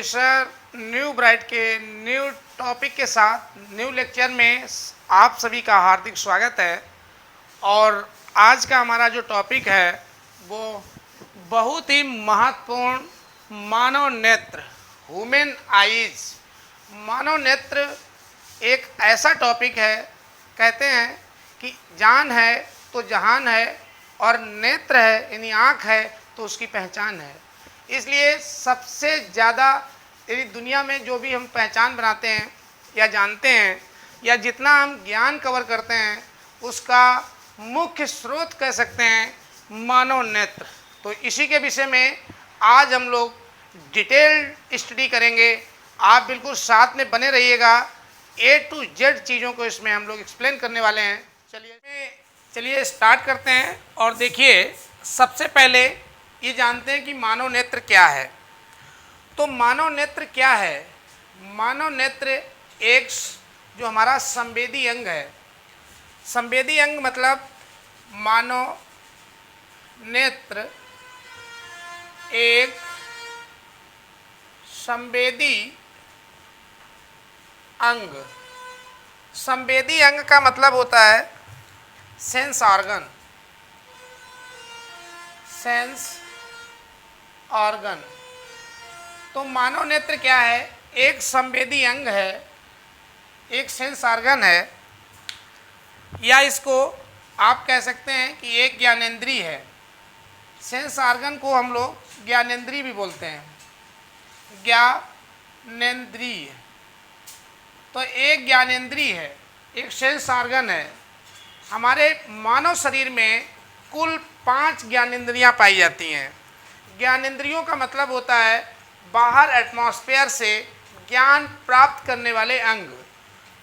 Professor new bright के new topic के साथ न्यू लेक्चर में आप सभी का हार्दिक स्वागत है। और आज का हमारा जो टॉपिक है वो बहुत ही महत्वपूर्ण मानव नेत्र, ह्यूमन आइज। मानव नेत्र एक ऐसा टॉपिक है, कहते हैं कि जान है तो जहान है और नेत्र है यानी आँख है तो उसकी पहचान है। इसलिए सबसे ज़्यादा यदि दुनिया में जो भी हम पहचान बनाते हैं या जानते हैं या जितना हम ज्ञान कवर करते हैं उसका मुख्य स्रोत कह सकते हैं मानव नेत्र। तो इसी के विषय में आज हम लोग डिटेल्ड स्टडी करेंगे। आप बिल्कुल साथ में बने रहिएगा। A to Z चीज़ों को इसमें हम लोग एक्सप्लेन करने वाले हैं। चलिए स्टार्ट करते हैं। और देखिए, सबसे पहले ये जानते हैं कि मानव नेत्र क्या है। तो मानव नेत्र क्या है? मानव नेत्र एक जो हमारा संवेदी अंग है। संवेदी अंग मतलब मानव नेत्र एक संवेदी अंग। संवेदी अंग का मतलब होता है सेंस ऑर्गन। Sense organ. तो मानव नेत्र क्या है? एक संवेदी अंग है, एक सेंस ऑर्गन है, या इसको आप कह सकते हैं कि एक ज्ञानेंद्रिय है। सेंस ऑर्गन को हम लोग ज्ञानेंद्रिय भी बोलते हैं, ज्ञानेंद्रिय। तो एक ज्ञानेंद्रिय है, एक सेंस ऑर्गन है। हमारे मानव शरीर में कुल 5 ज्ञानेंद्रियां पाई जाती हैं। ज्ञानेंद्रियों का मतलब होता है बाहर एटमॉस्फेयर से ज्ञान प्राप्त करने वाले अंग।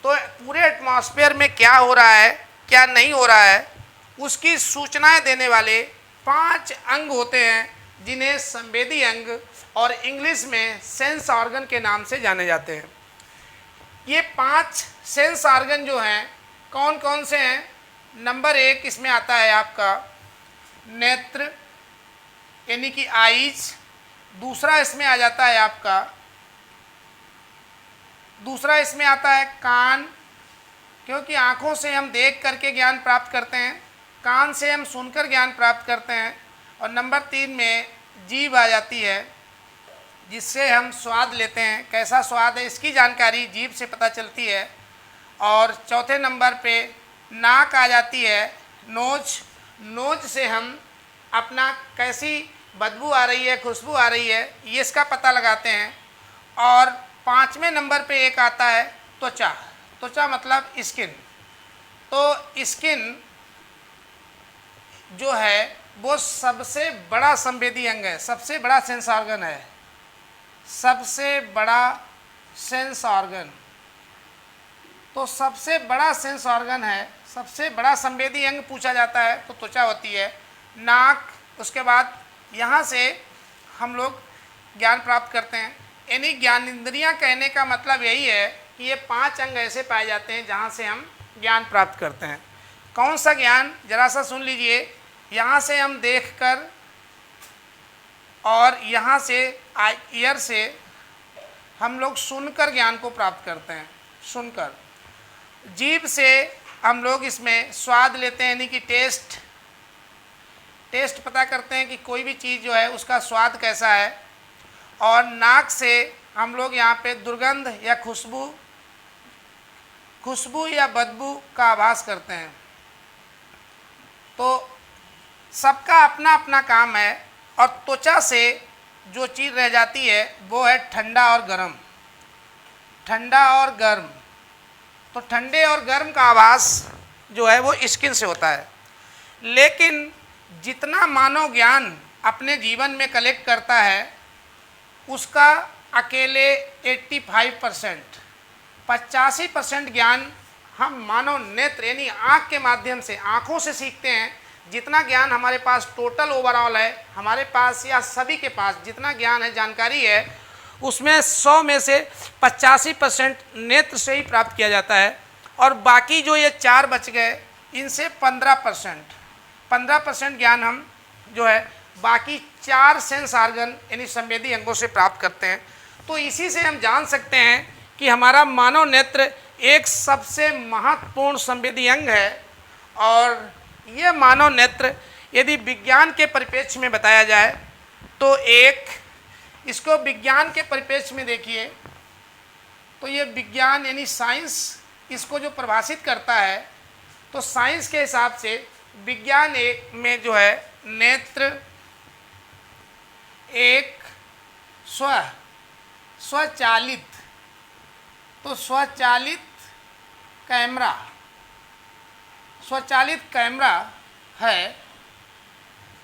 तो पूरे एटमॉस्फेयर में क्या हो रहा है, क्या नहीं हो रहा है, उसकी सूचनाएं देने वाले 5 अंग होते हैं जिन्हें संवेदी अंग और इंग्लिश में सेंस ऑर्गन के नाम से जाने जाते हैं। ये 5 सेंस ऑर्गन जो हैं कौन कौन से हैं? नंबर 1 इसमें आता है आपका नेत्र यानी कि आईज। दूसरा इसमें आ जाता है आपका, दूसरा इसमें आता है कान, क्योंकि आँखों से हम देख करके ज्ञान प्राप्त करते हैं, कान से हम सुनकर ज्ञान प्राप्त करते हैं। और नंबर 3 में जीभ आ जाती है, जिससे हम स्वाद लेते हैं। कैसा स्वाद है इसकी जानकारी जीभ से पता चलती है। और चौथे नंबर पे नाक आ जाती है, नोज। नोज से हम अपना कैसी बदबू आ रही है, खुशबू आ रही है, ये इसका पता लगाते हैं। और 5वें नंबर पे एक आता है त्वचा। त्वचा मतलब स्किन। तो स्किन जो है वो सबसे बड़ा संवेदी अंग है, सबसे बड़ा सेंस ऑर्गन है, सबसे बड़ा सेंस ऑर्गन। तो सबसे बड़ा सेंस ऑर्गन है, सबसे बड़ा संवेदी अंग पूछा जाता है तो त्वचा होती है। नाक, उसके बाद यहाँ से हम लोग ज्ञान प्राप्त करते हैं। यानी ज्ञानेंद्रियाँ कहने का मतलब यही है कि ये 5 अंग ऐसे पाए जाते हैं जहाँ से हम ज्ञान प्राप्त करते हैं। कौन सा ज्ञान? जरा सा सुन लीजिए। यहाँ से हम देखकर, और यहाँ से ईयर से हम लोग सुनकर ज्ञान को प्राप्त करते हैं, सुनकर। जीभ से हम लोग इसमें स्वाद लेते हैं यानी कि टेस्ट पता करते हैं कि कोई भी चीज़ जो है उसका स्वाद कैसा है। और नाक से हम लोग यहाँ पे दुर्गंध या खुशबू या बदबू का आभास करते हैं। तो सबका अपना अपना काम है। और त्वचा से जो चीज़ रह जाती है वो है ठंडा और गर्म। ठंडा और गर्म। तो ठंडे और गर्म का आभास जो है वो स्किन से होता है। लेकिन जितना मानव ज्ञान अपने जीवन में कलेक्ट करता है उसका अकेले 85%, 85% ज्ञान हम मानव नेत्र यानी आँख के माध्यम से, आँखों से सीखते हैं। जितना ज्ञान हमारे पास टोटल ओवरऑल है, हमारे पास या सभी के पास जितना ज्ञान है, जानकारी है, उसमें 100 में से 85% नेत्र से ही प्राप्त किया जाता है। और बाकी जो ये 4 बच गए, इनसे 15% ज्ञान हम जो है बाकी 4 सेंस ऑर्गन यानी संवेदी अंगों से प्राप्त करते हैं। तो इसी से हम जान सकते हैं कि हमारा मानव नेत्र एक सबसे महत्वपूर्ण संवेदी अंग है। और यह मानव नेत्र यदि विज्ञान के परिप्रेक्ष्य में बताया जाए तो इसको विज्ञान के परिप्रेक्ष्य में देखिए तो ये विज्ञान यानी साइंस इसको जो परिभाषित करता है, तो साइंस के हिसाब से विज्ञान में जो है नेत्र एक स्वचालित कैमरा है।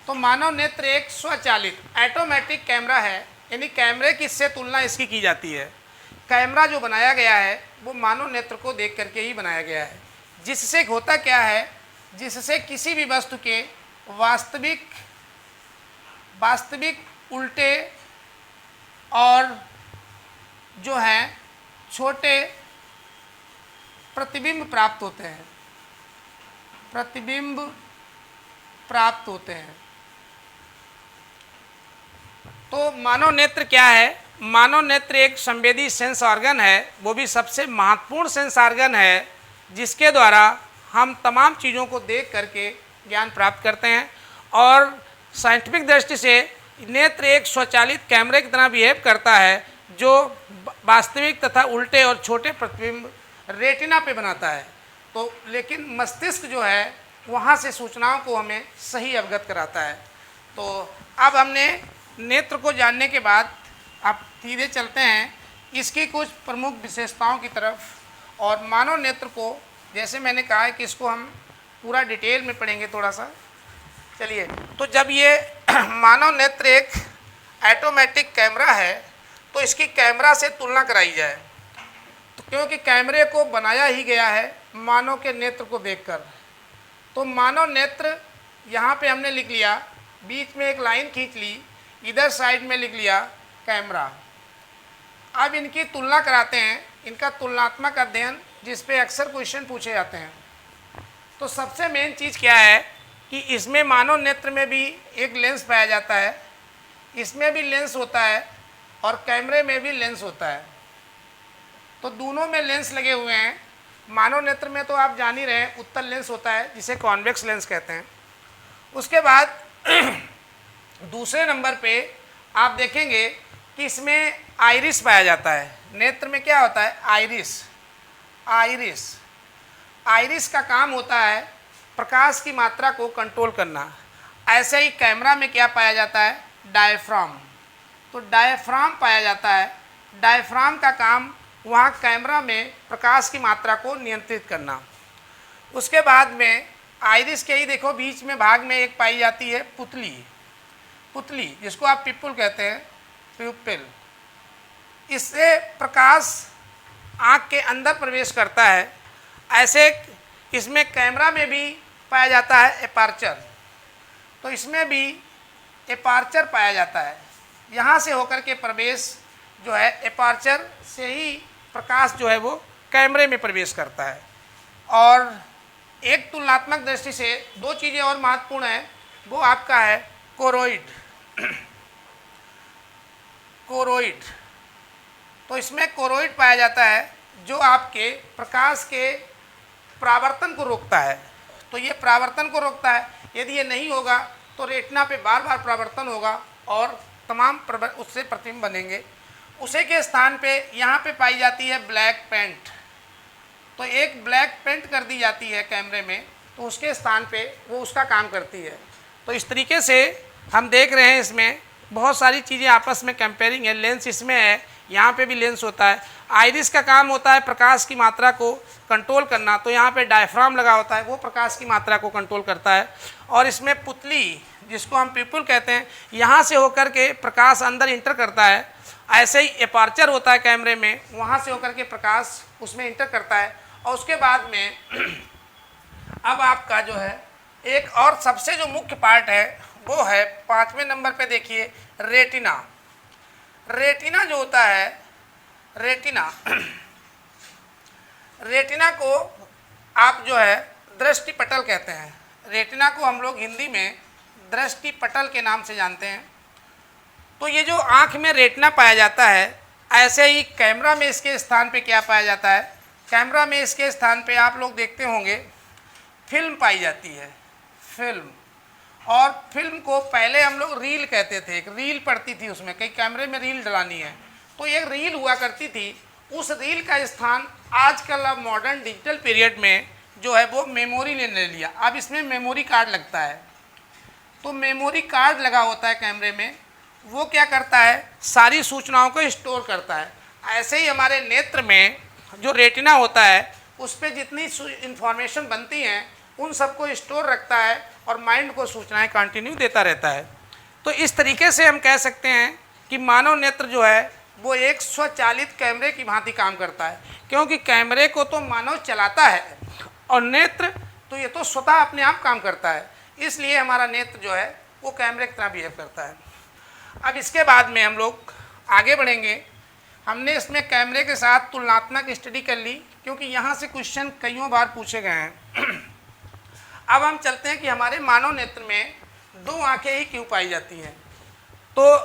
तो मानव नेत्र एक स्वचालित ऑटोमेटिक कैमरा है, यानी कैमरे की से तुलना इसकी की जाती है। कैमरा जो बनाया गया है वो मानव नेत्र को देख करके ही बनाया गया है, जिससे होता क्या है, जिससे किसी भी वस्तु के वास्तविक उल्टे और जो हैं छोटे प्रतिबिंब प्राप्त होते हैं। तो मानव नेत्र क्या है? मानव नेत्र एक संवेदी सेंस ऑर्गन है, वो भी सबसे महत्वपूर्ण सेंस ऑर्गन है, जिसके द्वारा हम तमाम चीज़ों को देख करके ज्ञान प्राप्त करते हैं। और साइंटिफिक दृष्टि से नेत्र एक स्वचालित कैमरे की तरह बिहेव करता है, जो वास्तविक तथा उल्टे और छोटे प्रतिबिंब रेटिना पे बनाता है। तो लेकिन मस्तिष्क जो है वहाँ से सूचनाओं को हमें सही अवगत कराता है। तो अब हमने नेत्र को जानने के बाद अब सीधे चलते हैं इसकी कुछ प्रमुख विशेषताओं की तरफ। और मानव नेत्र को जैसे मैंने कहा है कि इसको हम पूरा डिटेल में पढ़ेंगे थोड़ा सा। चलिए, तो जब ये मानव नेत्र एक ऑटोमेटिक कैमरा है तो इसकी कैमरा से तुलना कराई जाए, तो क्योंकि कैमरे को बनाया ही गया है मानव के नेत्र को देखकर। तो मानव नेत्र यहाँ पे हमने लिख लिया, बीच में एक लाइन खींच ली, इधर साइड में लिख लिया कैमरा। अब इनकी तुलना कराते हैं, इनका तुलनात्मक अध्ययन जिस पे अक्सर क्वेश्चन पूछे जाते हैं। तो सबसे मेन चीज़ क्या है कि इसमें मानव नेत्र में भी एक लेंस पाया जाता है, इसमें भी लेंस होता है और कैमरे में भी लेंस होता है। तो दोनों में लेंस लगे हुए हैं। मानव नेत्र में तो आप जान ही रहे हैं उत्तल लेंस होता है जिसे कॉन्वेक्स लेंस कहते हैं। उसके बाद दूसरे नंबर पे आप देखेंगे कि इसमें आइरिस पाया जाता है। नेत्र में क्या होता है? आइरिस का काम होता है प्रकाश की मात्रा को कंट्रोल करना। ऐसे ही कैमरा में क्या पाया जाता है? डायफ्राम। तो डायफ्राम पाया जाता है। डायफ्राम का काम वहाँ कैमरा में प्रकाश की मात्रा को नियंत्रित करना। उसके बाद में आइरिस के ही देखो बीच में भाग में एक पाई जाती है पुतली, जिसको आप पिपुल कहते हैं, प्यूपिल। इससे प्रकाश आँख के अंदर प्रवेश करता है। ऐसे इसमें कैमरा में भी पाया जाता है एपार्चर। तो इसमें भी एपार्चर पाया जाता है। यहाँ से होकर के प्रवेश जो है एपार्चर से ही प्रकाश जो है वो कैमरे में प्रवेश करता है। और एक तुलनात्मक दृष्टि से दो चीज़ें और महत्वपूर्ण हैं, वो आपका है कोरोइड। तो इसमें कोरोइड पाया जाता है जो आपके प्रकाश के परावर्तन को रोकता है। तो ये परावर्तन को रोकता है। यदि ये नहीं होगा तो रेटिना पे बार बार परावर्तन होगा और तमाम उससे प्रतिबिंब बनेंगे। उसी के स्थान पे यहाँ पे पाई जाती है ब्लैक पेंट। तो एक ब्लैक पेंट कर दी जाती है कैमरे में, तो उसके स्थान पे वो उसका काम करती है। तो इस तरीके से हम देख रहे हैं इसमें बहुत सारी चीज़ें आपस में कंपेयरिंग है। लेंस इसमें है, यहाँ पे भी लेंस होता है। आइरिस का काम होता है प्रकाश की मात्रा को कंट्रोल करना, तो यहाँ पे डायफ्राम लगा होता है, वो प्रकाश की मात्रा को कंट्रोल करता है। और इसमें पुतली, जिसको हम पिपुल कहते हैं, यहाँ से होकर के प्रकाश अंदर इंटर करता है। ऐसे ही एपार्चर होता है कैमरे में, वहाँ से होकर के प्रकाश उसमें इंटर करता है। और उसके बाद में अब आपका जो है एक और सबसे जो मुख्य पार्ट है वो है 5वें नंबर पे देखिए रेटिना। रेटिना जो होता है, रेटिना को आप जो है दृष्टि पटल कहते हैं। रेटिना को हम लोग हिंदी में दृष्टि पटल के नाम से जानते हैं। तो ये जो आँख में रेटिना पाया जाता है, ऐसे ही कैमरा में इसके स्थान पे क्या पाया जाता है? कैमरा में इसके स्थान पे आप लोग देखते होंगे फिल्म पाई जाती है, फिल्म। और फिल्म को पहले हम लोग रील कहते थे, एक रील पड़ती थी उसमें, कई कैमरे में रील डलानी है तो एक रील हुआ करती थी। उस रील का स्थान आजकल अब मॉडर्न डिजिटल पीरियड में जो है वो मेमोरी ने ले लिया। अब इसमें मेमोरी कार्ड लगता है, तो मेमोरी कार्ड लगा होता है कैमरे में, वो क्या करता है? सारी सूचनाओं को स्टोर करता है। ऐसे ही हमारे नेत्र में जो रेटिना होता है उस पर जितनी इंफॉर्मेशन बनती हैं उन सबको स्टोर रखता है और माइंड को सूचनाएं कंटिन्यू देता रहता है। तो इस तरीके से हम कह सकते हैं कि मानव नेत्र जो है वो एक स्वचालित कैमरे की भांति काम करता है, क्योंकि कैमरे को तो मानव चलाता है और नेत्र तो ये तो स्वतः अपने आप काम करता है। इसलिए हमारा नेत्र जो है वो कैमरे की तरह बिहेव करता है। अब इसके बाद में हम लोग आगे बढ़ेंगे। हमने इसमें कैमरे के साथ तुलनात्मक स्टडी कर ली, क्योंकि यहाँ से क्वेश्चन कईयों बार पूछे गए हैं। अब हम चलते हैं कि हमारे मानव नेत्र में दो आंखें ही क्यों पाई जाती हैं। तो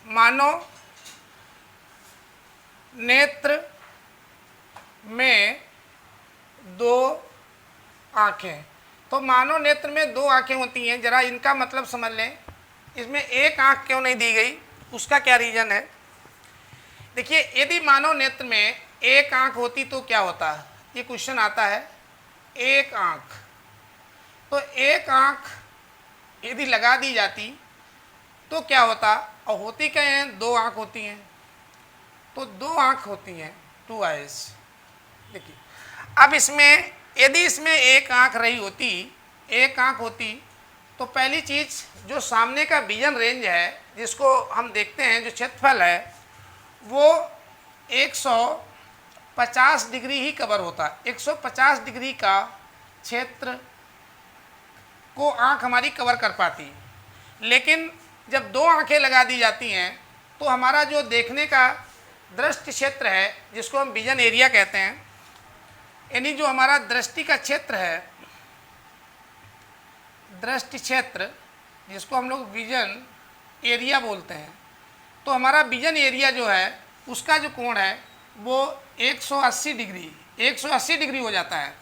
मानव नेत्र में दो आंखें, तो मानव नेत्र में दो आंखें होती हैं, जरा इनका मतलब समझ लें। इसमें एक आंख क्यों नहीं दी गई, उसका क्या रीज़न है? देखिए, यदि मानव नेत्र में एक आंख होती तो क्या होता? ये क्वेश्चन आता है। एक आंख, तो एक आंख यदि लगा दी जाती तो क्या होता? और होती क्या हैं? दो आंख होती हैं, तो दो आंख होती हैं, टू आइज। देखिए, अब इसमें यदि इसमें एक आंख रही होती, एक आंख होती, तो पहली चीज़ जो सामने का विजन रेंज है जिसको हम देखते हैं, जो क्षेत्रफल है वो 150 डिग्री ही कवर होता है। 150 डिग्री का क्षेत्र को आंख हमारी कवर कर पाती। लेकिन जब दो आंखें लगा दी जाती हैं तो हमारा जो देखने का दृष्टि क्षेत्र है, जिसको हम विजन एरिया कहते हैं, यानी जो हमारा दृष्टि का क्षेत्र है, दृष्टि क्षेत्र जिसको हम लोग विजन एरिया बोलते हैं, तो हमारा विजन एरिया जो है उसका जो कोण है वो 180 डिग्री हो जाता है।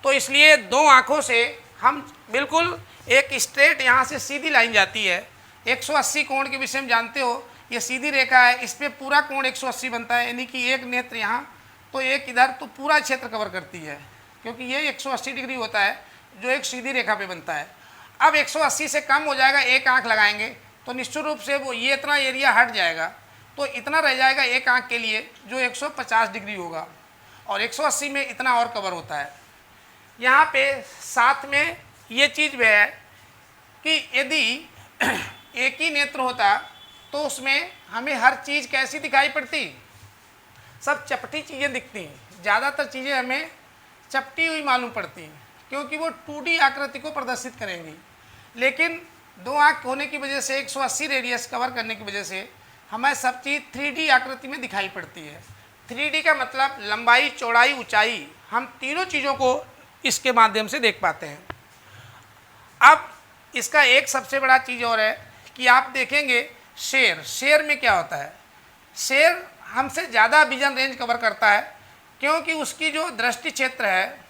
तो इसलिए दो आँखों से हम बिल्कुल एक स्ट्रेट यहाँ से सीधी लाइन जाती है। 180 कोण के विषय में जानते हो, ये सीधी रेखा है, इस पर पूरा कोण 180 बनता है, यानी कि एक नेत्र यहाँ तो एक इधर, तो पूरा क्षेत्र कवर करती है, क्योंकि ये 180 डिग्री होता है जो एक सीधी रेखा पे बनता है। अब 180 से कम हो जाएगा, एक आंख लगाएंगे तो निश्चित रूप से वो ये इतना एरिया हट जाएगा, तो इतना रह जाएगा एक आंख के लिए जो 150 डिग्री होगा, और 180 में इतना और कवर होता है। यहाँ पे साथ में ये चीज़ भी है कि यदि एक ही नेत्र होता तो उसमें हमें हर चीज़ कैसी दिखाई पड़ती? सब चपटी चीज़ें दिखती हैं, ज़्यादातर चीज़ें हमें चपटी हुई मालूम पड़ती हैं, क्योंकि वो 2D आकृति को प्रदर्शित करेंगी। लेकिन दो आँख होने की वजह से 180 रेडियस कवर करने की वजह से हमें सब चीज़ 3D आकृति में दिखाई पड़ती है। 3D का मतलब लंबाई, चौड़ाई, ऊंचाई, हम तीनों चीज़ों को इसके माध्यम से देख पाते हैं। अब इसका एक सबसे बड़ा चीज़ और है कि आप देखेंगे शेर में क्या होता है? शेर हमसे ज़्यादा विजन रेंज कवर करता है, क्योंकि उसकी जो दृष्टि क्षेत्र है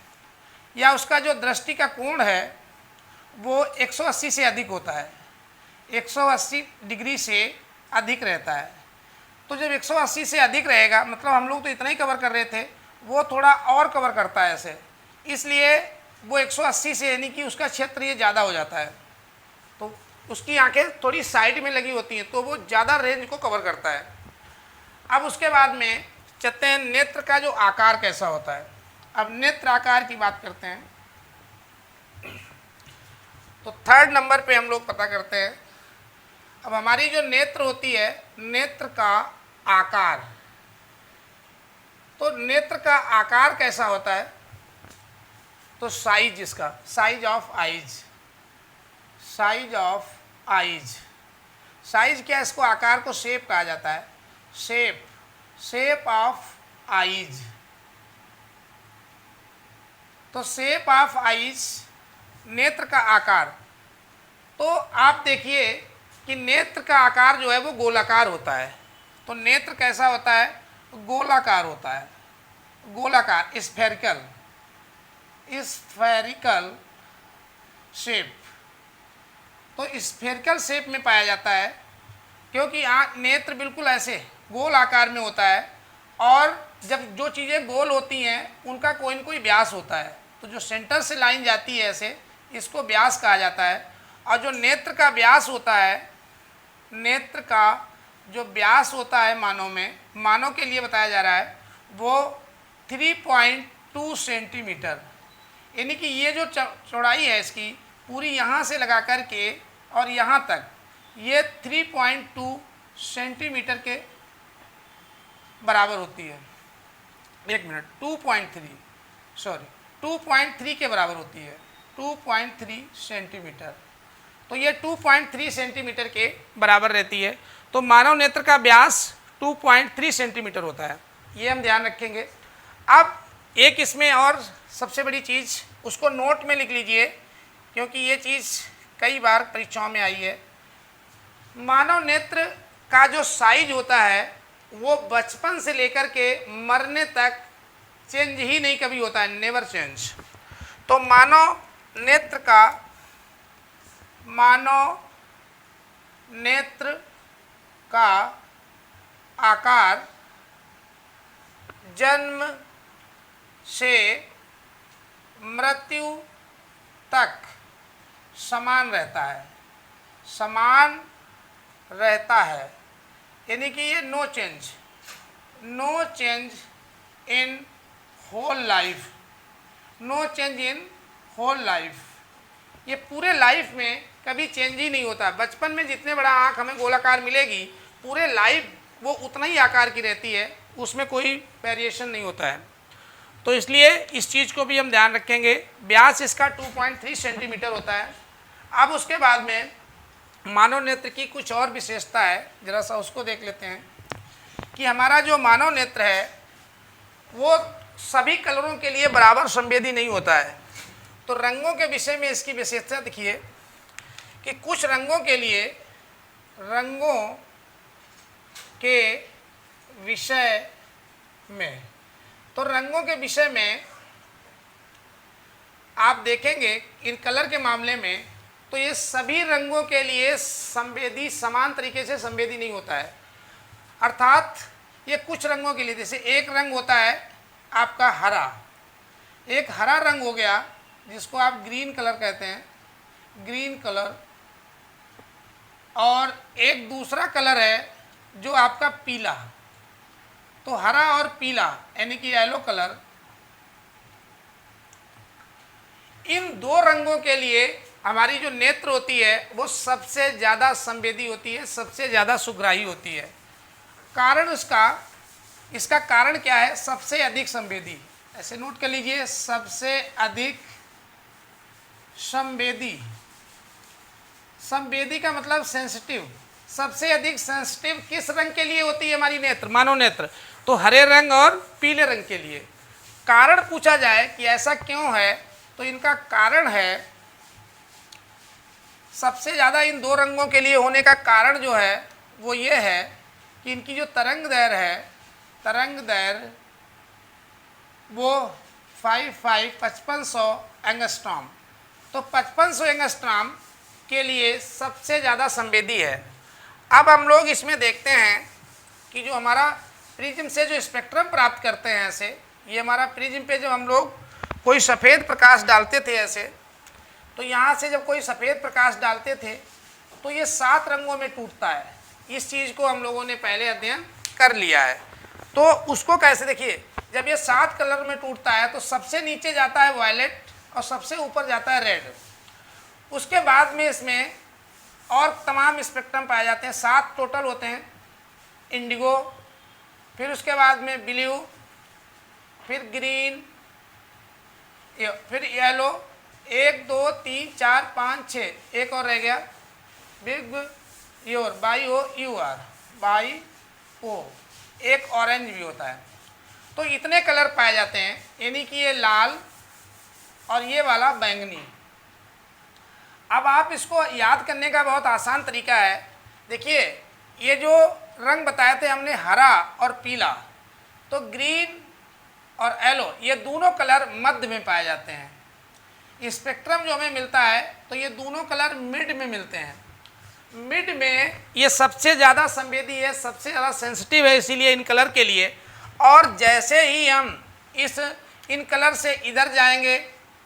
या उसका जो दृष्टि का कोण है वो 180 से अधिक होता है, 180 डिग्री से अधिक रहता है। तो जब 180 से अधिक रहेगा, मतलब हम लोग तो इतना ही कवर कर रहे थे, वो थोड़ा और कवर करता है ऐसे, इसलिए वो 180 से, यानी कि उसका क्षेत्र ये ज़्यादा हो जाता है, तो उसकी आंखें थोड़ी साइड में लगी होती हैं, तो वो ज़्यादा रेंज को कवर करता है। अब उसके बाद में चलते हैं नेत्र का जो आकार कैसा होता है। अब नेत्र आकार की बात करते हैं, तो 3rd नंबर पे हम लोग पता करते हैं। अब हमारी जो नेत्र होती है, नेत्र का आकार, तो नेत्र का आकार कैसा होता है? तो साइज, इसका size of eyes, size of eyes, size क्या, इसको आकार को शेप कहा जाता है, शेप ऑफ आइज। तो शेप ऑफ आइज, नेत्र का आकार, तो आप देखिए कि नेत्र का आकार जो है वो गोलाकार होता है। तो नेत्र कैसा होता है? गोलाकार होता है, गोलाकार, स्फेरिकल, स्फेरिकल शेप। तो स्फेरिकल शेप में पाया जाता है क्योंकि नेत्र बिल्कुल ऐसे गोल आकार में होता है, और जब जो चीज़ें गोल होती हैं उनका कोई न कोई व्यास होता है, तो जो सेंटर से लाइन जाती है ऐसे, इसको व्यास कहा जाता है। और जो नेत्र का व्यास होता है, नेत्र का जो व्यास होता है मानव में, मानव के लिए बताया जा रहा है, वो 3.2 सेंटीमीटर, यानी कि ये जो चौड़ाई है इसकी पूरी यहाँ से लगा कर के और यहाँ तक, ये 3.2 सेंटीमीटर के बराबर होती है। 1 मिनट, 2.3 के बराबर होती है, 2.3 सेंटीमीटर। तो ये 2.3 सेंटीमीटर के बराबर रहती है। तो मानव नेत्र का व्यास 2.3 सेंटीमीटर होता है, ये हम ध्यान रखेंगे। अब एक इसमें और सबसे बड़ी चीज़, उसको नोट में लिख लीजिए क्योंकि ये चीज़ कई बार परीक्षाओं में आई है। मानव नेत्र का जो साइज होता है वो बचपन से लेकर के मरने तक चेंज ही नहीं कभी होता है, नेवर चेंज। तो मानव नेत्र का आकार जन्म से मृत्यु तक समान रहता है, समान रहता है, यानी कि ये no change in whole life, no change in whole life, ये पूरे लाइफ में कभी चेंज ही नहीं होता। बचपन में जितने बड़ा आँख हमें गोलाकार मिलेगी, पूरे लाइफ वो उतना ही आकार की रहती है, उसमें कोई वेरिएशन नहीं होता है। तो इसलिए इस चीज़ को भी हम ध्यान रखेंगे। व्यास इसका 2.3 सेंटीमीटर होता है। अब उसके बाद में मानव नेत्र की कुछ और विशेषता है, जरा सा उसको देख लेते हैं कि हमारा जो मानव नेत्र है वो सभी कलरों के लिए बराबर संवेदी नहीं होता है। तो रंगों के विषय में इसकी विशेषता देखिए कि कुछ रंगों के लिए, रंगों के विषय में, तो रंगों के विषय में आप देखेंगे इन कलर के मामले में, तो ये सभी रंगों के लिए संवेदी समान तरीके से संवेदी नहीं होता है। अर्थात ये कुछ रंगों के लिए, जैसे एक रंग होता है आपका हरा, एक हरा रंग हो गया जिसको आप ग्रीन कलर कहते हैं, ग्रीन कलर, और एक दूसरा कलर है जो आपका पीला। तो हरा और पीला यानी कि येलो कलर, इन दो रंगों के लिए हमारी जो नेत्र होती है वो सबसे ज़्यादा संवेदी होती है, सबसे ज़्यादा सुग्राही होती है। कारण इसका कारण क्या है? सबसे अधिक संवेदी, ऐसे नोट कर लीजिए, सबसे अधिक संवेदी। संवेदी का मतलब सेंसिटिव। सबसे अधिक सेंसिटिव किस रंग के लिए होती है हमारी नेत्र, मानव नेत्र? तो हरे रंग और पीले रंग के लिए। कारण पूछा जाए कि ऐसा क्यों है, तो इनका कारण है, सबसे ज़्यादा इन दो रंगों के लिए होने का कारण जो है वो ये है कि इनकी जो तरंग दैर्घ्य है, तरंग दैर्घ्य वो 5500 एंगस्ट्रॉम, तो 5500 एंगस्ट्रॉम के लिए सबसे ज़्यादा संवेदी है। अब हम लोग इसमें देखते हैं कि जो हमारा प्रिज्म से जो स्पेक्ट्रम प्राप्त करते हैं, ऐसे ये हमारा प्रिज्म पे जब हम लोग कोई सफ़ेद प्रकाश डालते थे ऐसे, तो यहाँ से जब कोई सफ़ेद प्रकाश डालते थे तो ये 7 रंगों में टूटता है। इस चीज़ को हम लोगों ने पहले अध्ययन कर लिया है। तो उसको कैसे देखिए, जब ये 7 कलर में टूटता है तो सबसे नीचे जाता है वायलेट और सबसे ऊपर जाता है रेड। उसके बाद में इसमें और तमाम स्पेक्ट्रम पाए जाते हैं, 7 टोटल होते हैं। इंडिगो, फिर उसके बाद में ब्लू, फिर ग्रीन, फिर येलो, 1 2 3 4 5 6, एक और रह गया vigour, by O U R, by O, एक ऑरेंज भी होता है। तो इतने कलर पाए जाते हैं, यानी कि ये लाल और ये वाला बैंगनी। अब आप इसको याद करने का बहुत आसान तरीका है। देखिए ये जो रंग बताए थे हमने हरा और पीला, तो ग्रीन और येलो ये दोनों कलर मध्य में पाए जाते हैं। स्पेक्ट्रम जो हमें मिलता है तो ये दोनों कलर मिड में मिलते हैं। मिड में ये सबसे ज़्यादा संवेदी है, सबसे ज़्यादा सेंसिटिव है इसीलिए इन कलर के लिए। और जैसे ही हम इन कलर से इधर जाएंगे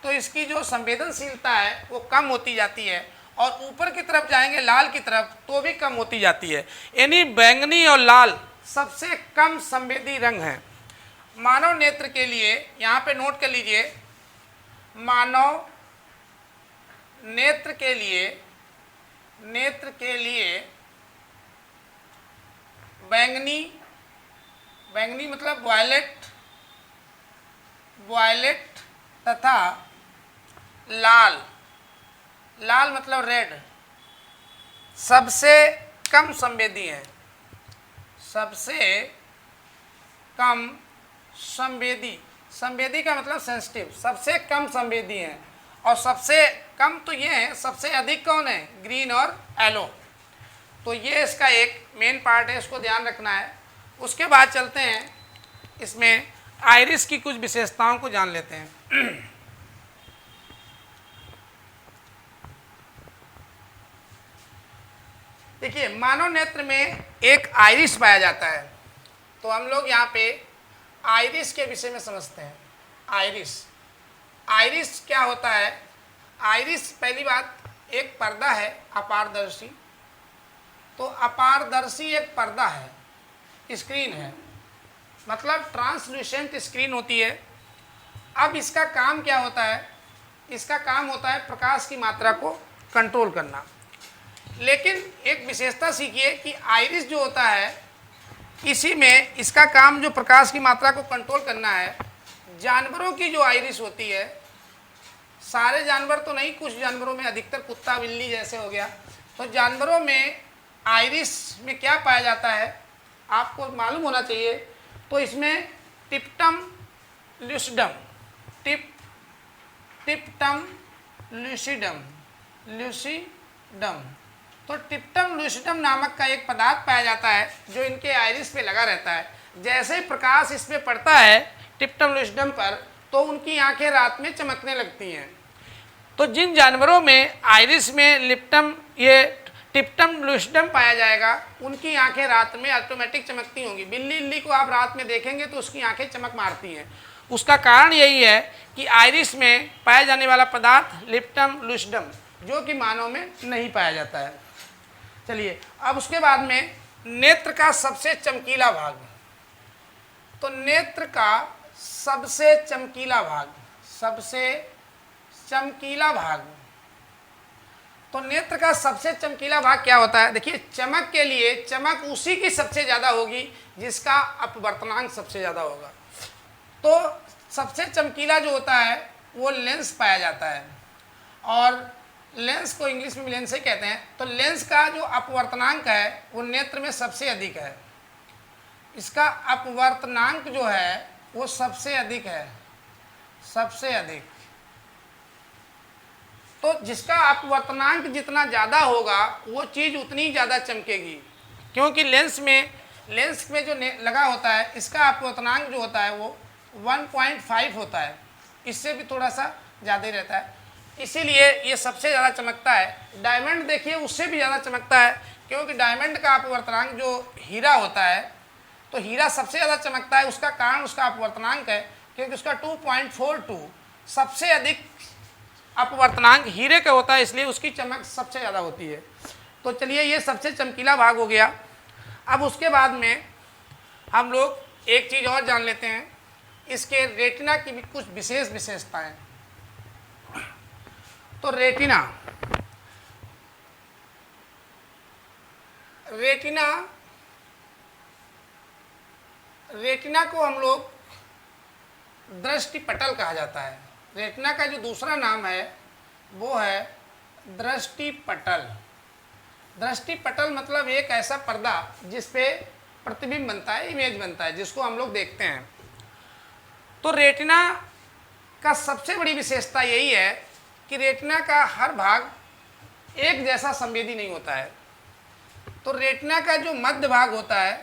तो इसकी जो संवेदनशीलता है वो कम होती जाती है, और ऊपर की तरफ जाएंगे लाल की तरफ तो भी कम होती जाती है। यानी बैंगनी और लाल सबसे कम संवेदी रंग हैं। मानव नेत्र के लिए यहाँ पे नोट कर लीजिए, मानव नेत्र के लिए बैंगनी मतलब वायलेट तथा लाल मतलब रेड सबसे कम संवेदी है। सबसे कम संवेदी का मतलब सेंसिटिव, सबसे कम संवेदी है। और सबसे कम तो ये है, सबसे अधिक कौन है? ग्रीन और येलो। तो ये इसका एक मेन पार्ट है, इसको ध्यान रखना है। उसके बाद चलते हैं, इसमें आइरिस की कुछ विशेषताओं को जान लेते हैं। देखिए, मानव नेत्र में एक आइरिस पाया जाता है, तो हम लोग यहाँ पे आइरिस के विषय में समझते हैं। आइरिस क्या होता है? आइरिस पहली बात एक पर्दा है अपारदर्शी। तो अपारदर्शी एक पर्दा है, स्क्रीन है, मतलब ट्रांसल्यूसेंट स्क्रीन होती है। अब इसका काम क्या होता है? इसका काम होता है प्रकाश की मात्रा को कंट्रोल करना। लेकिन एक विशेषता सीखिए कि आइरिस जो होता है, इसी में इसका काम जो प्रकाश की मात्रा को कंट्रोल करना है। जानवरों की जो आइरिस होती है, सारे जानवर तो नहीं, कुछ जानवरों में, अधिकतर कुत्ता बिल्ली जैसे हो गया, तो जानवरों में आइरिस में क्या पाया जाता है आपको मालूम होना चाहिए। तो इसमें टिप्टम लूसिडम तो टिप्टम लूसिडम नामक का एक पदार्थ पाया जाता है जो इनके आइरिस पे लगा रहता है। जैसे ही प्रकाश इस पे पड़ता है टिप्टम लूसिडम पर, तो उनकी आंखें रात में चमकने लगती हैं। तो जिन जानवरों में आइरिस में टिप्टम लूसिडम पाया जाएगा, उनकी आंखें रात में ऑटोमेटिक चमकती होंगी। बिल्ली को आप रात में देखेंगे तो उसकी आंखें चमक मारती हैं। उसका कारण यही है कि आइरिस में पाया जाने वाला पदार्थ टिप्टम लूसिडम, जो कि मानव में नहीं पाया जाता है। चलिए, अब उसके बाद में नेत्र का सबसे चमकीला भाग। तो नेत्र का सबसे चमकीला भाग, तो नेत्र का सबसे चमकीला भाग क्या होता है? देखिए, चमक के लिए चमक उसी की सबसे ज़्यादा होगी जिसका अपवर्तनांक सबसे ज़्यादा होगा। तो सबसे चमकीला जो होता है वो लेंस पाया जाता है, और लेंस को इंग्लिश में लेंस ही कहते हैं। तो लेंस का जो अपवर्तनांक है वो नेत्र में सबसे अधिक है। इसका अपवर्तनांक जो है वो सबसे अधिक है, सबसे अधिक। तो जिसका अपवर्तनांक जितना ज़्यादा होगा वो चीज़ उतनी ज़्यादा चमकेगी, क्योंकि लेंस में जो लगा होता है, इसका अपवर्तनांक जो होता है वो 1.5 होता है, इससे भी थोड़ा सा ज़्यादा ही रहता है, इसीलिए ये सबसे ज़्यादा चमकता है। डायमंड देखिए, उससे भी ज़्यादा चमकता है, क्योंकि डायमंड का अपवर्तनांक जो हीरा होता है, तो हीरा सबसे ज़्यादा चमकता है। उसका कारण उसका अपवर्तनांक है, क्योंकि उसका 2.42 सबसे अधिक अपवर्तनांक हीरे का होता है, इसलिए उसकी चमक सबसे ज़्यादा होती है। तो चलिए, ये सबसे चमकीला भाग हो गया। अब उसके बाद में हम लोग एक चीज़ और जान लेते हैं, इसके रेटिना की भी कुछ विशेष विशेषताएं। तो रेटिना को हम लोग दृष्टिपटल कहा जाता है। रेटिना का जो दूसरा नाम है वो है दृष्टिपटल। दृष्टिपटल मतलब एक ऐसा पर्दा जिस पे प्रतिबिंब बनता है, इमेज बनता है, जिसको हम लोग देखते हैं। तो रेटिना का सबसे बड़ी विशेषता यही है कि रेटिना का हर भाग एक जैसा संवेदी नहीं होता है। तो रेटिना का जो मध्य भाग होता है,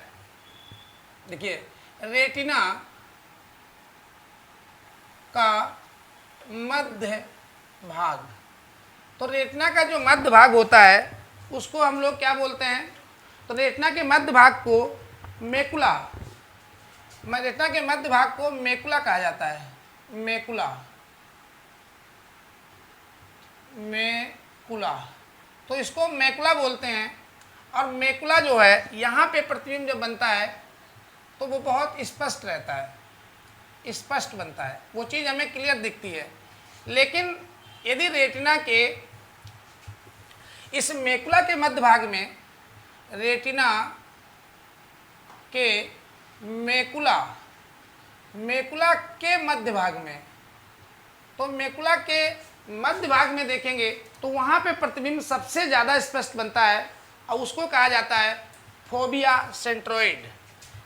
देखिए रेटिना का मध्य भाग, तो रेटिना का जो मध्य भाग होता है उसको हम लोग क्या बोलते हैं? तो रेटिना के मध्य भाग को मेकुला, रेटिना के मध्य भाग को मेकुला कहा जाता है। मेकुला, मेकुला, तो इसको मेकुला बोलते हैं। और मेकुला जो है, यहाँ पे प्रतिबिंब जब बनता है तो वो बहुत स्पष्ट रहता है, स्पष्ट बनता है, वो चीज़ हमें क्लियर दिखती है। लेकिन यदि रेटिना के इस मेकुला के मध्य भाग में, रेटिना के मेकुला, मेकुला के मध्य भाग में, तो मेकुला के मध्य भाग में देखेंगे तो वहाँ पे प्रतिबिंब सबसे ज़्यादा स्पष्ट बनता है और उसको कहा जाता है फोबिया सेंट्रोइड।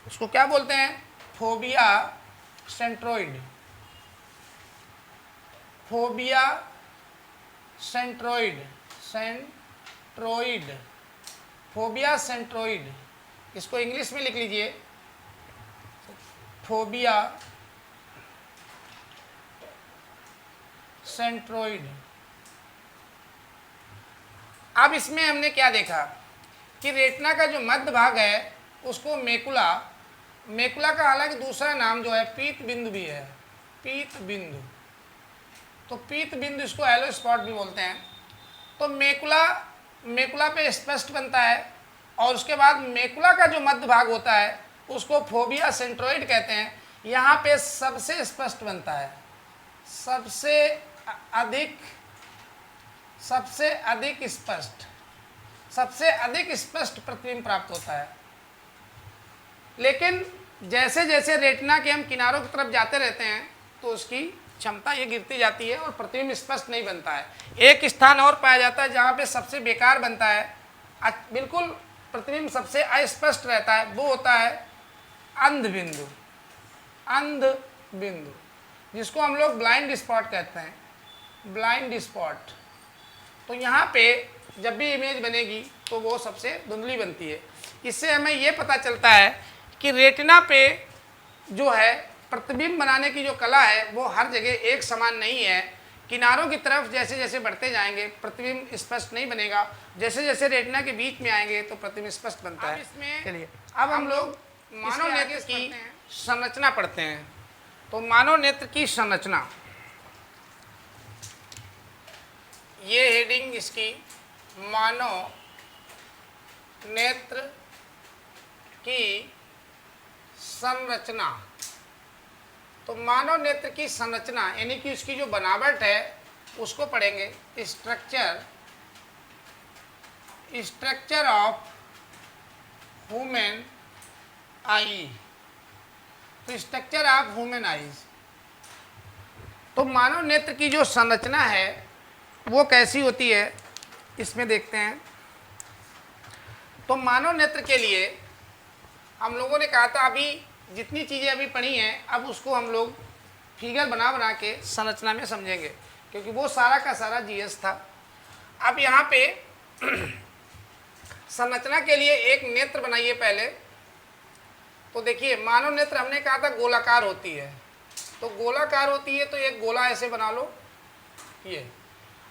उसको क्या बोलते हैं? Phobia centroid, phobia centroid, centroid, phobia centroid. इसको इंग्लिश में लिख लीजिए, फोबिया सेंट्रोइड। अब इसमें हमने क्या देखा कि रेटिना का जो मध्य भाग है उसको मेकुला, मेकुला का हालांकि दूसरा नाम जो है पीत बिंदु भी है, पीत बिंदु, तो पीत बिंदु इसको एलो स्पॉट भी बोलते हैं। तो मेकुला, मेकुला पे स्पष्ट बनता है और उसके बाद मेकुला का जो मध्य भाग होता है उसको फोबिया सेंट्रोइड कहते हैं। यहाँ पे सबसे स्पष्ट बनता है, सबसे अधिक, सबसे अधिक स्पष्ट, सबसे अधिक स्पष्ट प्रतिबिंब प्राप्त होता है। लेकिन जैसे जैसे रेटिना के हम किनारों की तरफ जाते रहते हैं तो उसकी क्षमता ये गिरती जाती है और प्रतिबिंब स्पष्ट नहीं बनता है। एक स्थान और पाया जाता है जहाँ पे सबसे बेकार बनता है, बिल्कुल प्रतिबिंब सबसे अस्पष्ट रहता है, वो होता है अंध बिंदु, अंध बिंदु, जिसको हम लोग ब्लाइंड स्पॉट कहते हैं, ब्लाइंड स्पॉट। तो यहाँ पे जब भी इमेज बनेगी तो वो सबसे धुंधली बनती है। इससे हमें ये पता चलता है कि रेटिना पे जो है प्रतिबिंब बनाने की जो कला है वो हर जगह एक समान नहीं है। किनारों की तरफ जैसे जैसे बढ़ते जाएंगे प्रतिबिंब स्पष्ट नहीं बनेगा, जैसे जैसे रेटिना के बीच में आएंगे तो प्रतिबिंब स्पष्ट बनता है। इसमें चलिए अब हम लोग मानव नेत्र की संरचना पढ़ते हैं। तो मानव नेत्र की संरचना, ये हेडिंग इसकी, मानव नेत्र की संरचना। तो मानव नेत्र की संरचना यानी कि उसकी जो बनावट है उसको पढ़ेंगे। स्ट्रक्चर, स्ट्रक्चर ऑफ ह्यूमन आई, तो स्ट्रक्चर ऑफ ह्यूमन आईज। तो मानव नेत्र की जो संरचना है वो कैसी होती है इसमें देखते हैं। तो मानव नेत्र के लिए हम लोगों ने कहा था अभी जितनी चीज़ें अभी पढ़ी हैं अब उसको हम लोग फिगर बना बना के संरचना में समझेंगे, क्योंकि वो सारा का सारा जीएस था। अब यहाँ पे संरचना के लिए एक नेत्र बनाइए पहले। तो देखिए मानव नेत्र हमने कहा था गोलाकार होती है, तो गोलाकार होती है तो एक गोला ऐसे बना लो, ये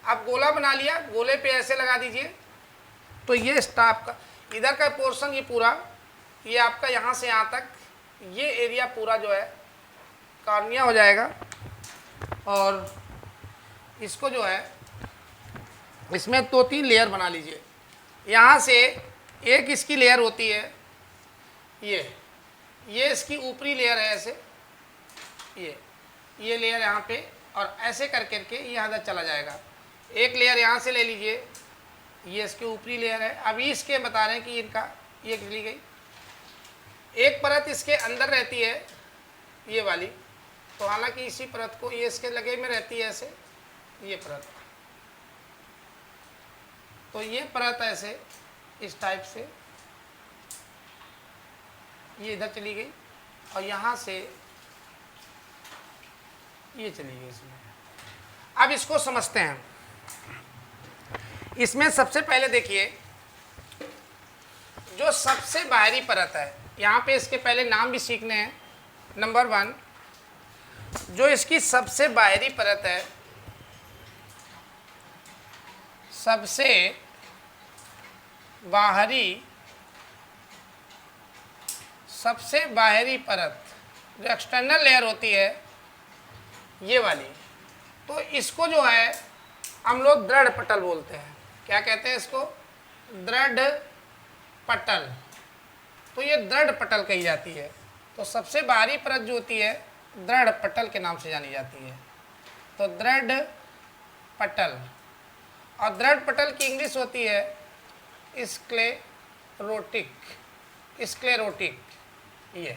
अब गोला बना लिया, गोले पे ऐसे लगा दीजिए। तो ये स्टाफ का इधर का पोर्शन, ये पूरा, ये आपका यहाँ से यहाँ तक ये एरिया पूरा जो है कॉर्निया हो जाएगा। और इसको जो है इसमें 2-3 लेयर बना लीजिए। यहाँ से एक इसकी लेयर होती है, ये इसकी ऊपरी लेयर है ऐसे, ये लेयर यहाँ पे, और ऐसे कर करके ये अंदर चला जाएगा। एक लेयर यहाँ से ले लीजिए, ये इसकी ऊपरी लेयर है। अभी इसके बता रहे हैं कि इनका ये ली गई एक परत इसके अंदर रहती है, ये वाली। तो हालांकि इसी परत को ये इसके लगे में रहती है ऐसे, ये परत, तो ये परत ऐसे इस टाइप से ये इधर चली गई और यहाँ से ये चली गई इसमें। अब इसको समझते हैं। इसमें सबसे पहले देखिए जो सबसे बाहरी परत है, यहाँ पे इसके पहले नाम भी सीखने हैं। नंबर 1, जो इसकी सबसे बाहरी परत है, सबसे बाहरी परत जो एक्सटर्नल लेयर होती है, ये वाली, तो इसको जो है हम लोग दृढ़ पटल बोलते हैं। क्या कहते हैं इसको? दृढ़ पटल। तो ये दृढ़ पटल कही जाती है। तो सबसे बाहरी परत जो होती है दृढ़ पटल के नाम से जानी जाती है। तो दृढ़ पटल, और दृढ़ पटल की इंग्लिश होती है स्क्लेरोटिक। ये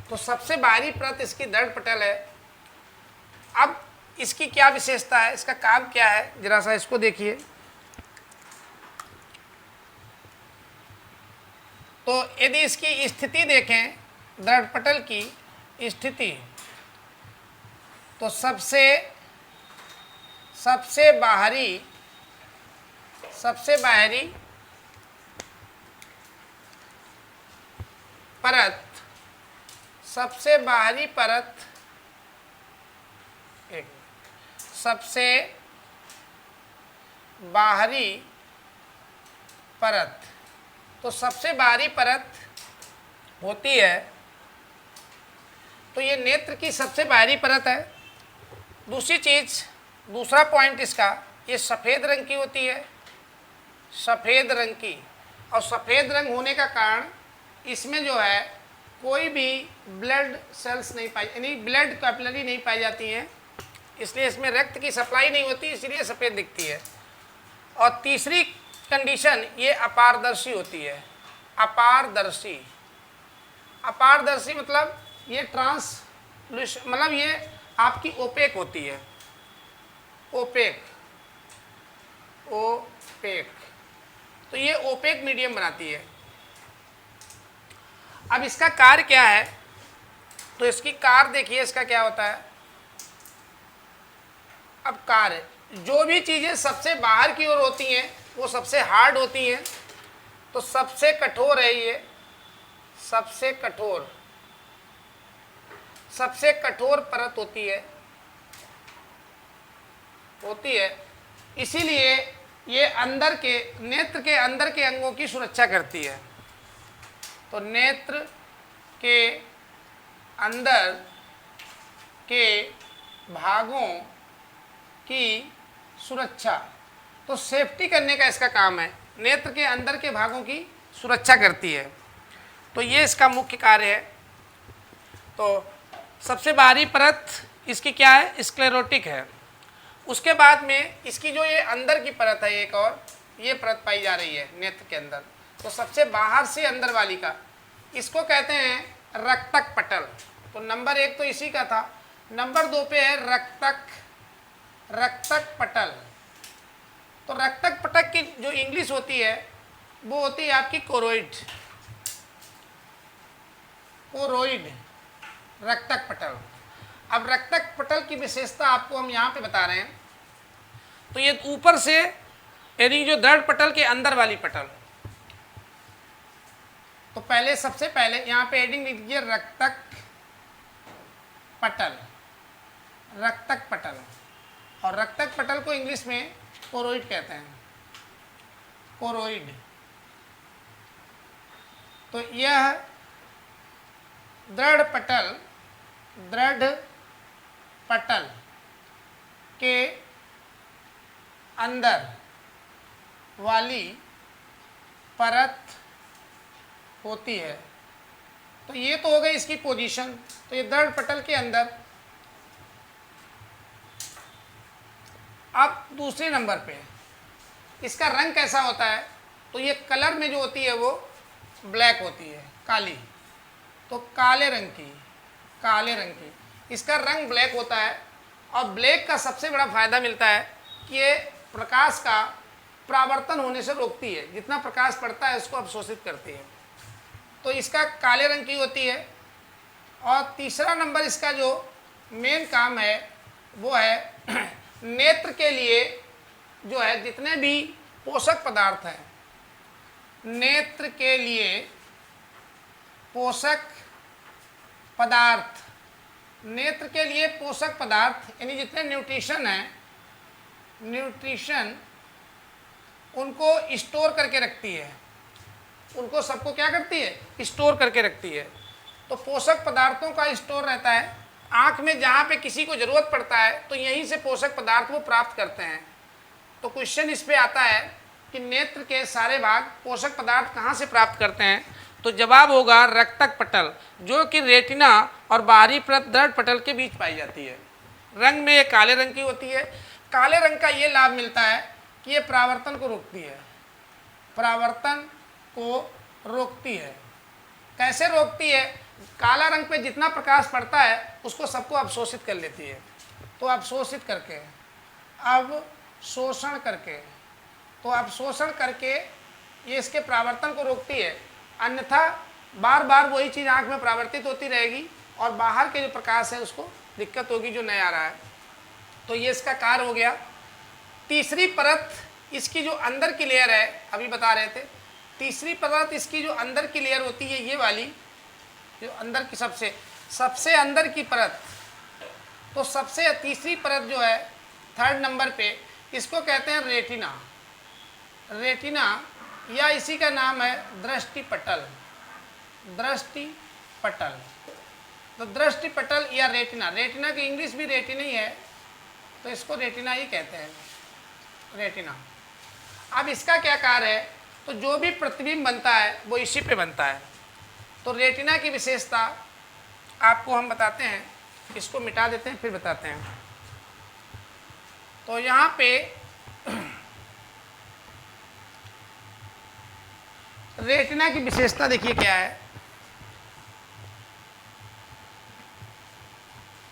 तो सबसे बाहरी परत इसकी दृढ़ पटल है। अब इसकी क्या विशेषता है, इसका काम क्या है, जरा सा इसको देखिए। तो यदि इसकी स्थिति देखें, दृढ़ पटल की स्थिति, तो सबसे बाहरी परत, सबसे बाहरी परत, तो सबसे बाहरी परत होती है, तो ये नेत्र की सबसे बाहरी परत है। दूसरी चीज, दूसरा पॉइंट इसका, ये सफ़ेद रंग की होती है, सफ़ेद रंग की। और सफ़ेद रंग होने का कारण इसमें जो है कोई भी ब्लड सेल्स नहीं पाई, यानी ब्लड कैपिलरी नहीं पाई जाती हैं, इसलिए इसमें रक्त की सप्लाई नहीं होती, इसलिए सफ़ेद दिखती है। और तीसरी कंडीशन, ये अपारदर्शी होती है। अपारदर्शी मतलब ये मतलब ये आपकी ओपेक होती है, ओपेक। तो ये ओपेक मीडियम बनाती है। अब इसका कार्य क्या है, तो इसकी कार्य देखिए, इसका क्या होता है। अब कार्य, जो भी चीज़ें सबसे बाहर की ओर होती हैं वो सबसे हार्ड होती हैं, तो सबसे कठोर है ये, सबसे कठोर परत होती है। इसीलिए ये अंदर के, नेत्र के अंदर के अंगों की सुरक्षा करती है। तो नेत्र के अंदर के भागों की सुरक्षा, तो सेफ्टी करने का इसका काम है, नेत्र के अंदर के भागों की सुरक्षा करती है। तो ये इसका मुख्य कार्य है। तो सबसे बाहरी परत इसकी क्या है, स्क्लेरोटिक है। उसके बाद में इसकी जो ये अंदर की परत है, एक और ये परत पाई जा रही है नेत्र के अंदर, तो सबसे बाहर से अंदर वाली का, इसको कहते हैं रक्तक पटल। तो नंबर 1 तो इसी का था। नंबर 2 पे है रक्तक पटल। तो रक्तक पटल की जो इंग्लिश होती है वो होती है आपकी कोरोइड रक्तक पटल। अब रक्तक पटल की विशेषता आपको हम यहाँ पे बता रहे हैं। तो ये ऊपर से, यानी जो दृढ़ पटल के अंदर वाली पटल, तो पहले सबसे पहले यहाँ पे हेडिंग लिख दीजिए रक्तक पटल। और रक्तक पटल को इंग्लिश में कोरोइड कहते हैं, कोरोइड। तो यह दृढ़ पटल के अंदर वाली परत होती है। तो ये तो हो गई इसकी पोजीशन। तो ये दृढ़ पटल के अंदर। अब दूसरे नंबर पे इसका रंग कैसा होता है, तो ये कलर में जो होती है वो ब्लैक होती है, काली। तो काले रंग की इसका रंग ब्लैक होता है। और ब्लैक का सबसे बड़ा फायदा मिलता है कि ये प्रकाश का परावर्तन होने से रोकती है, जितना प्रकाश पड़ता है उसको अवशोषित करती है। तो इसका काले रंग की होती है। और तीसरा नंबर इसका जो मेन काम है वो है नेत्र के लिए जो है जितने भी पोषक पदार्थ हैं, नेत्र के लिए पोषक पदार्थ, नेत्र के लिए पोषक पदार्थ यानी जितने न्यूट्रिशन है, न्यूट्रिशन उनको स्टोर करके रखती है, उनको सबको क्या करती है, स्टोर करके रखती है। तो पोषक पदार्थों का स्टोर रहता है। आँख में जहाँ पे किसी को ज़रूरत पड़ता है तो यहीं से पोषक पदार्थ वो प्राप्त करते हैं। तो क्वेश्चन इस पे आता है कि नेत्र के सारे भाग पोषक पदार्थ कहाँ से प्राप्त करते हैं, तो जवाब होगा रक्तक पटल, जो कि रेटिना और बाहरी परत दृढ़ पटल के बीच पाई जाती है। रंग में ये काले रंग की होती है। काले रंग का ये लाभ मिलता है कि ये परावर्तन को रोकती है, परावर्तन को रोकती है। कैसे रोकती है, काला रंग पे जितना प्रकाश पड़ता है उसको सबको अवशोषित कर लेती है। तो अवशोषित करके, अवशोषण करके, तो अवशोषण करके ये इसके परावर्तन को रोकती है। अन्यथा बार बार वही चीज़ आँख में परावर्तित होती रहेगी और बाहर के जो प्रकाश है उसको दिक्कत होगी जो नहीं आ रहा है। तो ये इसका कार्य हो गया। तीसरी परत इसकी जो अंदर की लेयर है, अभी बता रहे थे, तीसरी परत इसकी जो अंदर की लेयर होती है, ये वाली जो अंदर की सबसे अंदर की परत, तो सबसे तीसरी परत जो है 3rd नंबर पे, इसको कहते हैं रेटिना। रेटिना या इसी का नाम है दृष्टि पटल, दृष्टि पटल। तो दृष्टि पटल या रेटिना, रेटिना की इंग्लिश भी रेटिना ही है, तो इसको रेटिना ही कहते हैं, रेटिना। अब इसका क्या कार्य है, तो जो भी प्रतिबिंब बनता है वो इसी पे बनता है। तो रेटिना की विशेषता आपको हम बताते हैं, इसको मिटा देते हैं फिर बताते हैं। तो यहाँ पे रेटिना की विशेषता देखिए क्या है।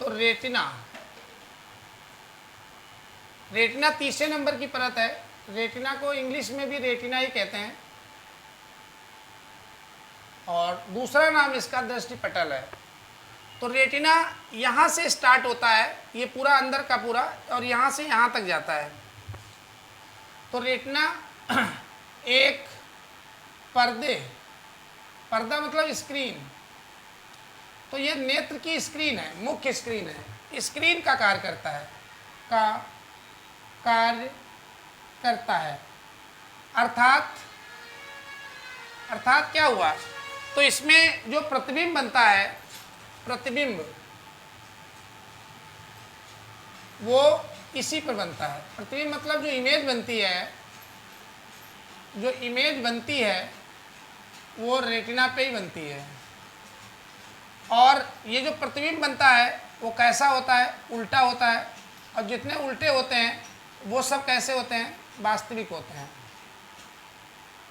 तो रेटिना, रेटिना तीसरे नंबर की परत है। रेटिना को इंग्लिश में भी रेटिना ही कहते हैं और दूसरा नाम इसका दृष्टि पटल है। तो रेटिना यहाँ से स्टार्ट होता है, ये पूरा अंदर का पूरा, और यहाँ से यहाँ तक जाता है। तो रेटिना एक पर्दे, पर्दा मतलब स्क्रीन, तो ये नेत्र की स्क्रीन है, मुख्य स्क्रीन है, स्क्रीन का कार्य करता है, का कार्य करता है। अर्थात क्या हुआ, तो इसमें जो प्रतिबिंब बनता है, प्रतिबिंब वो इसी पर बनता है। प्रतिबिंब मतलब जो इमेज बनती है, जो इमेज बनती है वो रेटिना पे ही बनती है। और ये जो प्रतिबिंब बनता है वो कैसा होता है, उल्टा होता है, और जितने उल्टे होते हैं वो सब कैसे होते हैं, वास्तविक होते हैं।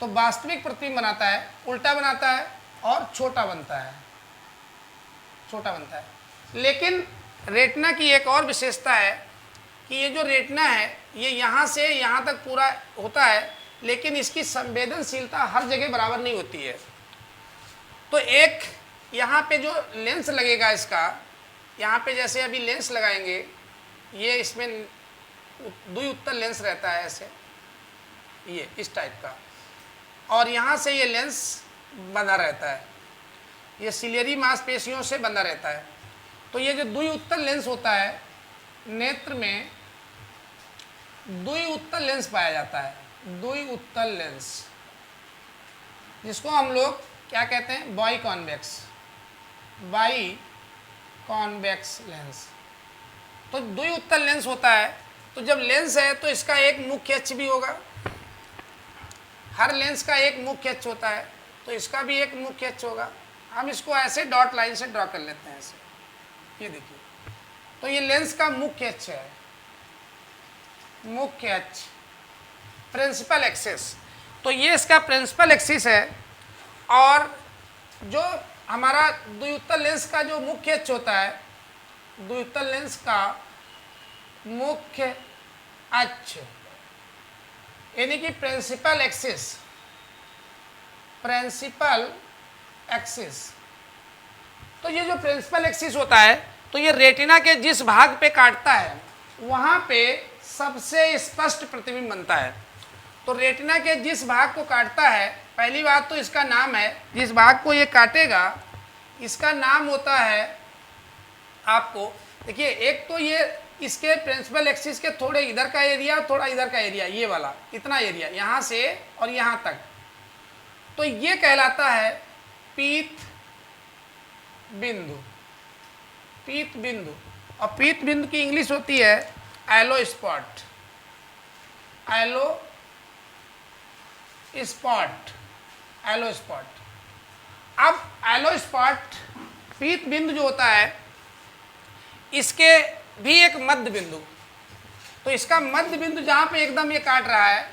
तो वास्तविक प्रतिबिंब बनाता है, उल्टा बनाता है और छोटा बनता है, छोटा बनता है। लेकिन रेटिना की एक और विशेषता है कि ये जो रेटिना है ये यहाँ से यहाँ तक पूरा होता है, लेकिन इसकी संवेदनशीलता हर जगह बराबर नहीं होती है। तो एक यहाँ पे जो लेंस लगेगा इसका, यहाँ पे जैसे अभी लेंस लगाएंगे, ये इसमें द्विउत्तल लेंस रहता है ऐसे, ये इस टाइप का, और यहाँ से ये लेंस बंधा रहता है, ये सिलियरी मांसपेशियों से बंधा रहता है। तो ये जो द्विउत्तल लेंस होता है, नेत्र में द्विउत्तल लेंस पाया जाता है, द्विउत्तल लेंस, जिसको हम लोग क्या कहते हैं, by convex, by convex lens. तो द्विउत्तल लेंस होता है। तो जब लेंस है तो इसका एक मुख्य अक्ष भी होगा, हर लेंस का एक मुख्य अक्ष होता है, तो इसका भी एक मुख्य अक्ष होगा। हम इसको ऐसे डॉट लाइन से ड्रॉ कर लेते हैं ऐसे, ये देखिए। तो ये लेंस का मुख्य अक्ष है, मुख्य अक्ष, प्रिंसिपल एक्सिस। तो ये इसका प्रिंसिपल एक्सिस है। और जो हमारा द्विउत्तल लेंस का जो मुख्य अक्ष होता है, द्विउत्तल लेंस का मुख्य अक्ष यानी कि प्रिंसिपल एक्सिस, प्रिंसिपल एक्सिस। तो ये जो प्रिंसिपल एक्सिस होता है, तो ये रेटिना के जिस भाग पे काटता है वहाँ पे सबसे स्पष्ट प्रतिबिंब बनता है। तो रेटिना के जिस भाग को काटता है पहली बात तो इसका नाम है, जिस भाग को ये काटेगा इसका नाम होता है आपको, देखिए एक तो ये इसके प्रिंसिपल एक्सिस के थोड़े इधर का एरिया, थोड़ा इधर का एरिया, ये वाला इतना एरिया यहाँ से और यहाँ तक, तो ये कहलाता है पीत बिंदु। पीत बिंदु, और पीत बिंदु की इंग्लिश होती है yellow spot. Yellow spot, yellow spot. अब एलो स्पॉट पीत बिंदु जो होता है इसके भी एक मध्य बिंदु, तो इसका मध्य बिंदु जहां पे एकदम ये काट रहा है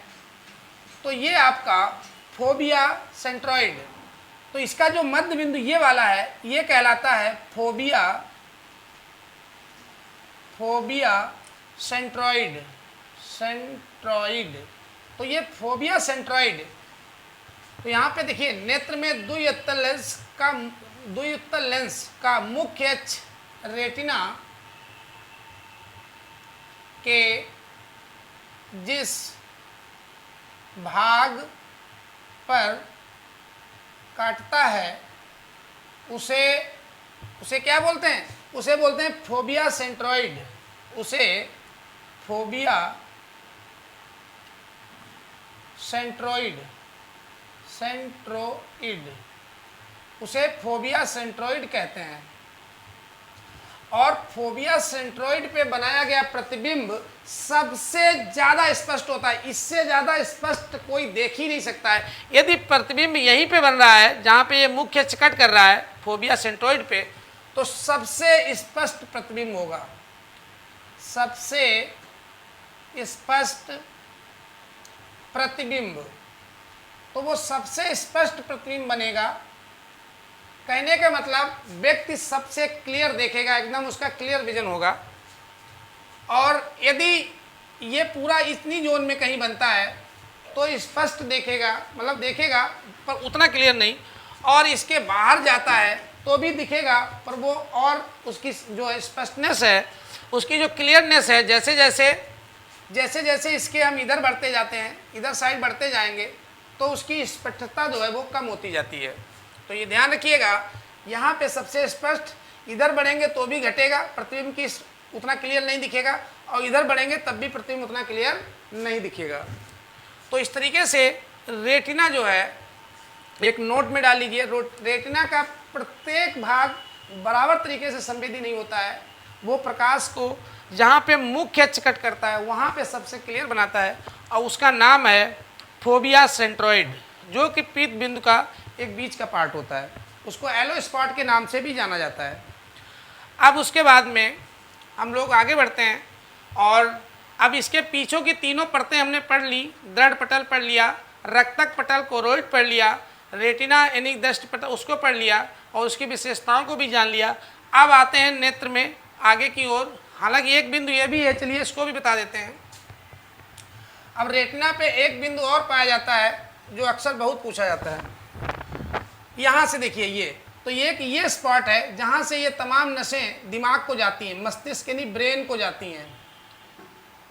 तो ये आपका फोबिया सेंट्रॉइड, तो इसका जो मध्य बिंदु ये वाला है ये कहलाता है फोबिया, फोबिया सेंट्रॉइड। सेंट्रॉइड, तो ये फोबिया सेंट्रॉइड। तो यहाँ पे देखिए नेत्र में द्वियुत्तल लेंस का मुख्य अक्ष रेटिना के जिस भाग पर काटता है उसे क्या बोलते हैं? उसे बोलते हैं फोबिया सेंट्रॉइड। उसे फोबिया सेंट्रोइड, सेंट्रोइड, उसे फोबिया सेंट्रोइड कहते हैं। और फोबिया सेंट्रोइड पे बनाया गया प्रतिबिंब सबसे ज्यादा स्पष्ट होता है, इससे ज्यादा स्पष्ट कोई देख ही नहीं सकता है। यदि प्रतिबिंब यहीं पे बन रहा है जहां पे ये मुख्य कट कर रहा है फोबिया सेंट्रोइड पे, तो सबसे स्पष्ट प्रतिबिंब होगा, सबसे स्पष्ट प्रतिबिंब। तो वो सबसे स्पष्ट प्रतिबिंब बनेगा, कहने का मतलब व्यक्ति सबसे क्लियर देखेगा, एकदम उसका क्लियर विजन होगा। और यदि ये पूरा इतनी जोन में कहीं बनता है तो स्पष्ट देखेगा, मतलब देखेगा पर उतना क्लियर नहीं, और इसके बाहर जाता है तो भी दिखेगा पर वो और उसकी जो स्पष्टनेस है, उसकी जो क्लियरनेस है, जैसे जैसे इसके हम इधर बढ़ते जाते हैं, इधर साइड बढ़ते जाएंगे तो उसकी स्पष्टता जो है वो कम होती जाती है। तो ये ध्यान रखिएगा, यहाँ पे सबसे स्पष्ट, इधर बढ़ेंगे तो भी घटेगा, प्रतिबिंब की उतना क्लियर नहीं दिखेगा, और इधर बढ़ेंगे तब भी प्रतिबिंब उतना क्लियर नहीं दिखेगा। तो इस तरीके से रेटिना जो है, एक नोट में डाल लीजिए, रेटिना का प्रत्येक भाग बराबर तरीके से संवेदी नहीं होता है। वो प्रकाश को जहाँ पे मुख्य अक्ष कट करता है वहाँ पे सबसे क्लियर बनाता है, और उसका नाम है फोबिया सेंट्रोइड, जो कि पीत बिंदु का एक बीच का पार्ट होता है। उसको एलो स्पॉट के नाम से भी जाना जाता है। अब उसके बाद में हम लोग आगे बढ़ते हैं, और अब इसके पीछों की तीनों परतें हमने पढ़ ली। दृढ़ पटल पढ़ लिया, रक्तक पटल कोरोइड पढ़ लिया, रेटिना यानी दृष्टि पटल उसको पढ़ लिया, और उसकी विशेषताओं को भी जान लिया। अब आते हैं नेत्र में आगे की ओर। हालांकि एक बिंदु ये भी है, चलिए इसको भी बता देते हैं। अब रेटिना पे एक बिंदु और पाया जाता है जो अक्सर बहुत पूछा जाता है। यहाँ से देखिए, ये स्पॉट है जहाँ से ये तमाम नसें दिमाग को जाती हैं, मस्तिष्क यानी ब्रेन को जाती हैं।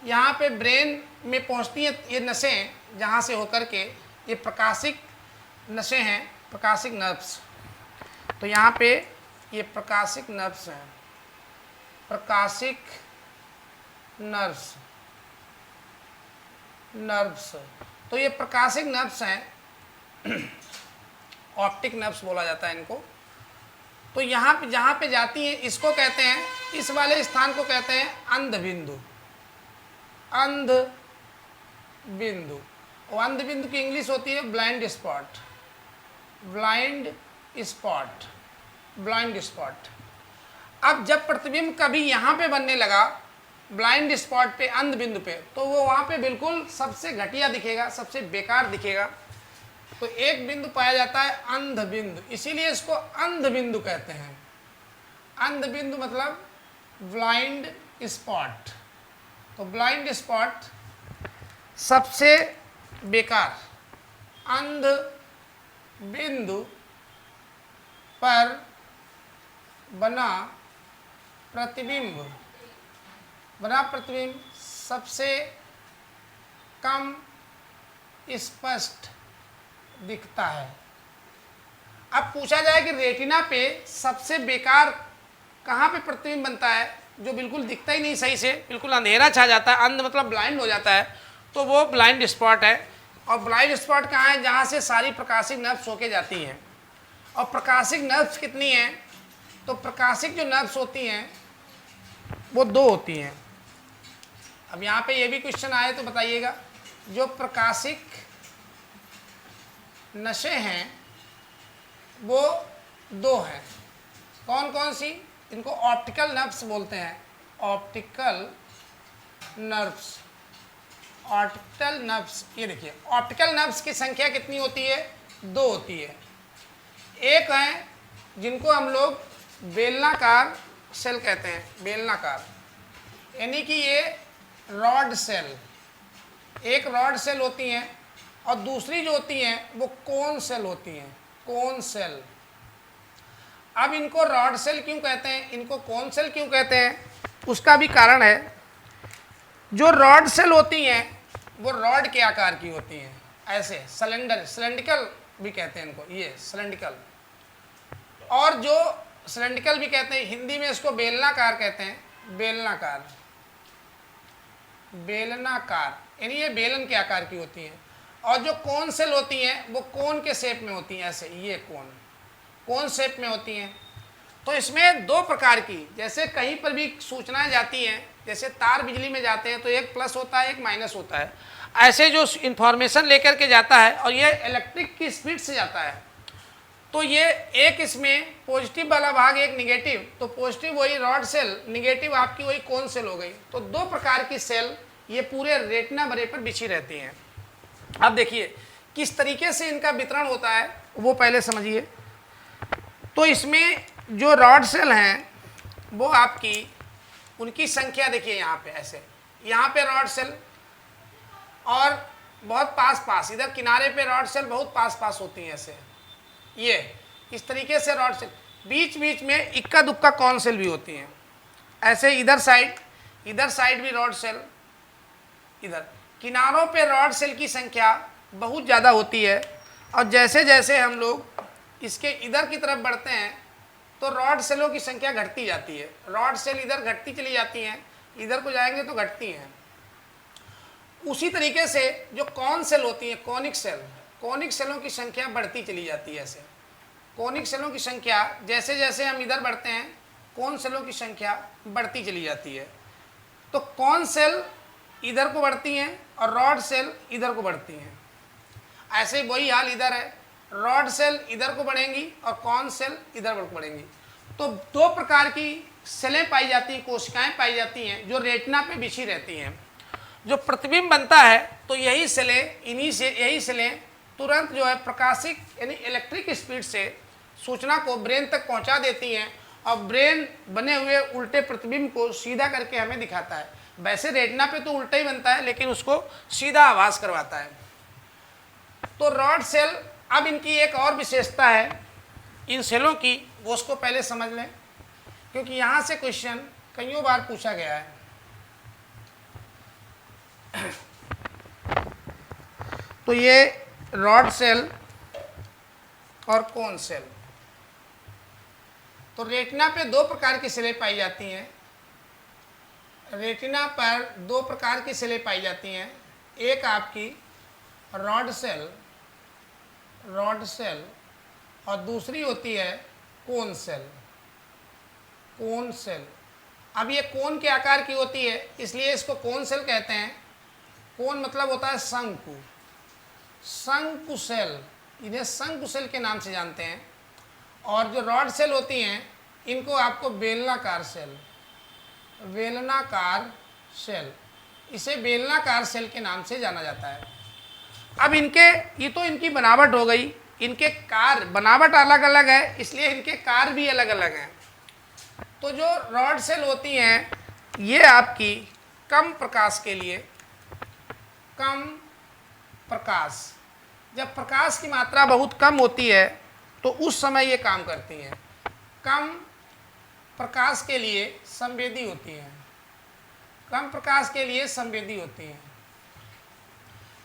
यहाँ पे ब्रेन में पहुँचती हैं ये नसें, जहाँ से होकर के ये प्रकाशिक नसें हैं, प्रकाशिक नर्व्स। तो यहाँ पे ये प्रकाशिक नर्व्स हैं, प्रकाशिक नर्व्स। तो ये प्रकाशिक नर्व्स हैं, ऑप्टिक नर्व्स बोला जाता है इनको। तो यहाँ पे जहाँ पे जाती हैं इसको कहते हैं, इस वाले स्थान को कहते हैं अंध बिंदु। अंध बिंदु, और अंध बिंदु की इंग्लिश होती है blind spot. Blind spot, blind spot. अब जब प्रतिबिंब कभी यहाँ पे बनने लगा ब्लाइंड स्पॉट पे, अंध बिंदु पे, तो वो वहाँ पे बिल्कुल सबसे घटिया दिखेगा, सबसे बेकार दिखेगा। तो एक बिंदु पाया जाता है अंध बिंदु, इसीलिए इसको अंध बिंदु कहते हैं। अंध बिंदु मतलब ब्लाइंड स्पॉट। तो ब्लाइंड स्पॉट सबसे बेकार, अंध बिंदु पर बना प्रतिबिंब सबसे कम स्पष्ट दिखता है। अब पूछा जाए कि रेटिना पे सबसे बेकार कहाँ पे प्रतिबिंब बनता है, जो बिल्कुल दिखता ही नहीं सही से, बिल्कुल अंधेरा छा जाता है, अंध मतलब ब्लाइंड हो जाता है, तो वो ब्लाइंड स्पॉट है। और ब्लाइंड स्पॉट कहाँ है? जहाँ से सारी प्रकाशिक नर्व्स होके जाती हैं। और प्रकाशिक नर्व्स कितनी हैं? तो प्रकाशिक जो नर्व्स होती हैं वो 2 होती हैं। अब यहाँ पे ये भी क्वेश्चन आए तो बताइएगा, जो प्रकाशिक नसें हैं वो 2 हैं। कौन कौन सी? इनको ऑप्टिकल नर्व्स बोलते हैं। ऑप्टिकल नर्व्स, ऑप्टिकल नर्व्स, ये देखिए ऑप्टिकल नर्व्स की संख्या कितनी होती है? 2 होती है। एक है जिनको हम लोग बेलनाकार सेल कहते हैं, बेलनाकार, यानी कि ये रॉड सेल, एक रॉड सेल होती हैं, और दूसरी जो होती हैं वो कोन सेल होती हैं, कोन सेल। अब इनको रॉड सेल क्यों कहते हैं, इनको कोन सेल क्यों कहते हैं, उसका भी कारण है। जो रॉड सेल होती हैं वो रॉड के आकार की होती हैं, ऐसे सिलेंडर, सिलेंड्रिकल भी कहते हैं इनको, ये सिलेंड्रिकल। और जो सिलेंड्रिकल भी कहते हैं, हिंदी में इसको बेलनाकार कहते हैं, बेलनाकार, बेलनाकार, यानी ये बेलन के आकार की होती हैं। और जो कोन सेल होती हैं वो कोन के शेप में होती हैं, ऐसे, ये कोन शेप में होती हैं। तो इसमें 2 प्रकार की, जैसे कहीं पर भी सूचनाएं जाती हैं, जैसे तार बिजली में जाते हैं तो एक प्लस होता है, एक माइनस होता है, ऐसे जो इंफॉर्मेशन लेकर के जाता है और ये इलेक्ट्रिक की स्पीड से जाता है, तो ये एक इसमें पॉजिटिव वाला भाग, एक निगेटिव, तो पॉजिटिव वही रॉड सेल, निगेटिव आपकी वही कोन सेल हो गई। तो 2 प्रकार की सेल ये पूरे रेटिना बड़े पर बिछी रहती हैं। अब देखिए किस तरीके से इनका वितरण होता है वो पहले समझिए। तो इसमें जो रॉड सेल हैं वो आपकी, उनकी संख्या देखिए यहाँ पे ऐसे, यहाँ पे रॉड सेल और बहुत पास पास, इधर किनारे पे रॉड सेल बहुत पास पास होती हैं ऐसे, ये इस तरीके से रॉड सेल, बीच बीच में इक्का दुक्का कॉन सेल भी होती हैं ऐसे। इधर साइड भी रॉड सेल, इधर किनारों पे रॉड सेल की संख्या बहुत ज़्यादा होती है। और जैसे जैसे हम लोग इसके इधर की तरफ बढ़ते हैं तो रॉड सेलों की संख्या घटती जाती है, रॉड सेल इधर घटती चली जाती हैं, इधर को जाएंगे तो घटती हैं। उसी तरीके से जो कॉन सेल होती हैं, कॉनिक सेल, कॉनिक सेलों की संख्या बढ़ती चली जाती है ऐसे। कॉनिक सेलों की संख्या जैसे जैसे हम इधर बढ़ते हैं, कॉन सेलों की संख्या बढ़ती चली जाती है। तो कॉन सेल इधर को बढ़ती हैं और रॉड सेल इधर को बढ़ती हैं। ऐसे ही वही हाल इधर है, रॉड सेल इधर को बढ़ेंगी और कॉन सेल इधर को बढ़ेंगी। तो 2 प्रकार की सेलें पाई जाती हैं, कोशिकाएं पाई जाती हैं जो रेटिना पे बिछी रहती हैं। जो प्रतिबिंब बनता है तो यही सेलें तुरंत जो है प्रकाशिक यानी इलेक्ट्रिक स्पीड से सूचना को ब्रेन तक पहुंचा देती हैं और ब्रेन बने हुए उल्टे प्रतिबिंब को सीधा करके हमें दिखाता है। वैसे रेटिना पे तो उल्टा ही बनता है, लेकिन उसको सीधा आभास करवाता है। तो रॉड सेल, अब इनकी एक और विशेषता है इन सेलों की, वो उसको पहले समझ लें, क्योंकि यहाँ से क्वेश्चन कईयों बार पूछा गया है। तो ये रॉड सेल और कोन सेल, तो रेटिना पे 2 प्रकार की सेलें पाई जाती हैं। रेटिना पर 2 प्रकार की सेलें पाई जाती हैं, एक आपकी रॉड सेल और दूसरी होती है कोन सेल। अब ये कोन के आकार की होती है, इसलिए इसको कोन सेल कहते हैं। कोन मतलब होता है शंकु सेल, इन्हें शंकु सेल के नाम से जानते हैं। और जो रॉड सेल होती हैं इनको आपको बेलनाकार सेल, इसे बेलनाकार सेल के नाम से जाना जाता है। अब ये तो इनकी बनावट हो गई, इनके कार्य, बनावट अलग अलग है इसलिए इनके कार्य भी अलग अलग हैं। तो जो रॉड सेल होती हैं ये आपकी कम प्रकाश के लिए, जब प्रकाश की मात्रा बहुत कम होती है तो उस समय ये काम करती हैं। कम प्रकाश के लिए संवेदी होती हैं,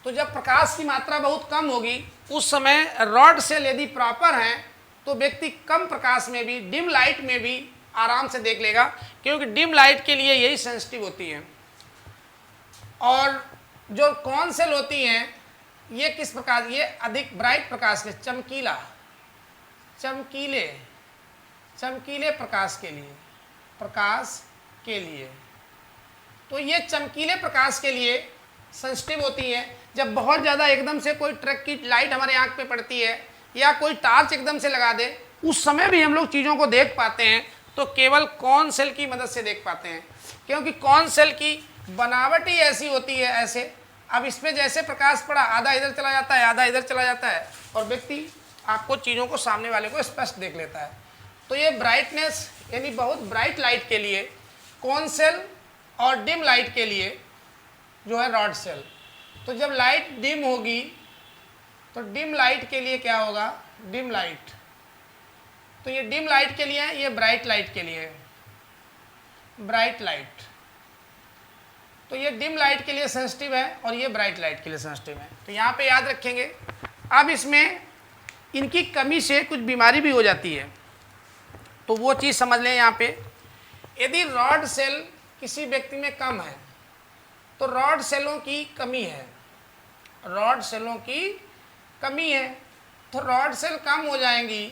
तो जब प्रकाश की मात्रा बहुत कम होगी उस समय रॉड सेल यदि प्रॉपर हैं तो व्यक्ति कम प्रकाश में भी, डिम लाइट में भी आराम से देख लेगा, क्योंकि डिम लाइट के लिए यही सेंसिटिव होती हैं। और जो कौन सेल होती हैं ये किस प्रकार, ये अधिक ब्राइट प्रकाश के, चमकीले प्रकाश के लिए तो ये चमकीले प्रकाश के लिए सेंसिटिव होती है। जब बहुत ज़्यादा एकदम से कोई ट्रक की लाइट हमारे आंख पे पड़ती है या कोई टार्च एकदम से लगा दे, उस समय भी हम लोग चीज़ों को देख पाते हैं तो केवल कौन सेल की मदद से देख पाते हैं, क्योंकि कौन सेल की बनावट ही ऐसी होती है। ऐसे अब इसमें जैसे प्रकाश पड़ा, आधा इधर चला जाता है, आधा इधर चला जाता है, और व्यक्ति आपको चीज़ों को, सामने वाले को स्पष्ट देख लेता है। तो ये ब्राइटनेस यानी बहुत ब्राइट लाइट के लिए कौन सेल और डिम लाइट के लिए जो है रॉड सेल। तो जब लाइट डिम होगी तो डिम लाइट के लिए क्या होगा, डिम लाइट, तो ये डिम लाइट के लिए है, ये ब्राइट लाइट के लिए है, ब्राइट लाइट। तो ये डिम लाइट के लिए सेंसिटिव है और ये ब्राइट लाइट के लिए सेंसिटिव है। तो यहाँ पे याद रखेंगे। अब इसमें इनकी कमी से कुछ बीमारी भी हो जाती है, तो वो चीज़ समझ लें यहाँ पे। यदि रॉड सेल किसी व्यक्ति में कम है तो रॉड सेलों की कमी है, रॉड सेलों की कमी है, तो रॉड सेल कम हो जाएंगी।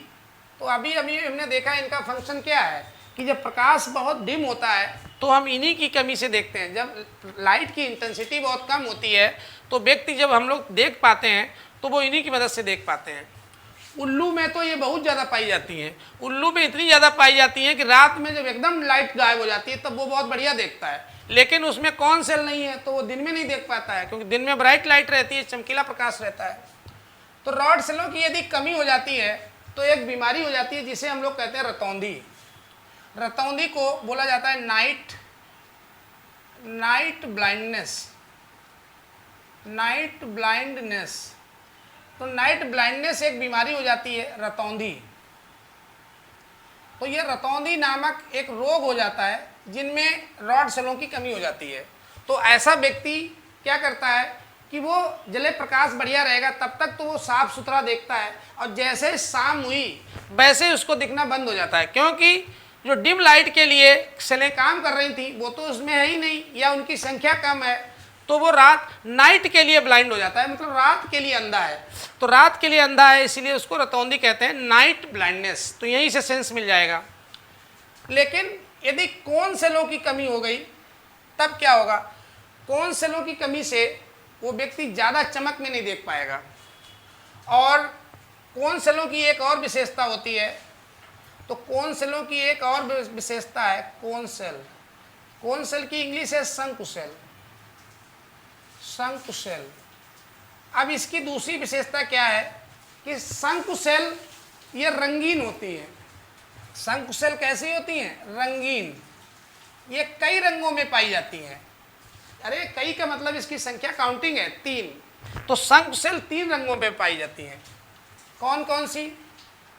तो अभी हमने देखा इनका फंक्शन क्या है कि जब प्रकाश बहुत डिम होता है तो हम इन्हीं की कमी से देखते हैं। जब लाइट की इंटेंसिटी बहुत कम होती है तो व्यक्ति, जब हम लोग देख पाते हैं तो वो इन्हीं की मदद से देख पाते हैं। उल्लू में तो ये बहुत ज़्यादा पाई जाती हैं, उल्लू में इतनी ज़्यादा पाई जाती हैं कि रात में जब एकदम लाइट गायब हो जाती है तब वो बहुत बढ़िया देखता है, लेकिन उसमें कौन सेल नहीं है तो वो दिन में नहीं देख पाता है, क्योंकि दिन में ब्राइट लाइट रहती है, चमकीला प्रकाश रहता है। तो रॉड सेलों की यदि कमी हो जाती है तो एक बीमारी हो जाती है जिसे हम लोग कहते हैं रतौंधी। रतौंधी को बोला जाता है नाइट ब्लाइंडनेस। तो नाइट ब्लाइंडनेस एक बीमारी हो जाती है, रतौंधी। तो ये रतौंधी नामक एक रोग हो जाता है जिनमें रॉड सेलों की कमी हो जाती है। तो ऐसा व्यक्ति क्या करता है कि वो जले प्रकाश बढ़िया रहेगा तब तक तो वो साफ सुथरा देखता है, और जैसे शाम हुई वैसे उसको दिखना बंद हो जाता है, क्योंकि जो डिम लाइट के लिए सेलें काम कर रही थी वो तो उसमें है ही नहीं या उनकी संख्या कम है, तो वो नाइट के लिए ब्लाइंड हो जाता है, मतलब रात के लिए अंधा है। तो रात के लिए अंधा है इसलिए उसको रतौंधी कहते हैं, नाइट ब्लाइंडनेस। तो यहीं से सेंस मिल जाएगा। लेकिन यदि कोन सेलों की कमी हो गई तब क्या होगा, कोन सेलों की कमी से वो व्यक्ति ज़्यादा चमक में नहीं देख पाएगा। और कोन सेलों की एक और विशेषता होती है, तो कोन सेलों की एक और विशेषता है कोन सेल। कोन सेल की इंग्लिश है शंकु सेल। अब इसकी दूसरी विशेषता क्या है कि शंकु सेल ये रंगीन होती है। शंकु सेल कैसी होती हैं, रंगीन। ये कई रंगों में पाई जाती हैं। अरे कई का मतलब इसकी संख्या काउंटिंग है, 3। तो शंकु सेल 3 रंगों में पाई जाती हैं। कौन कौन सी,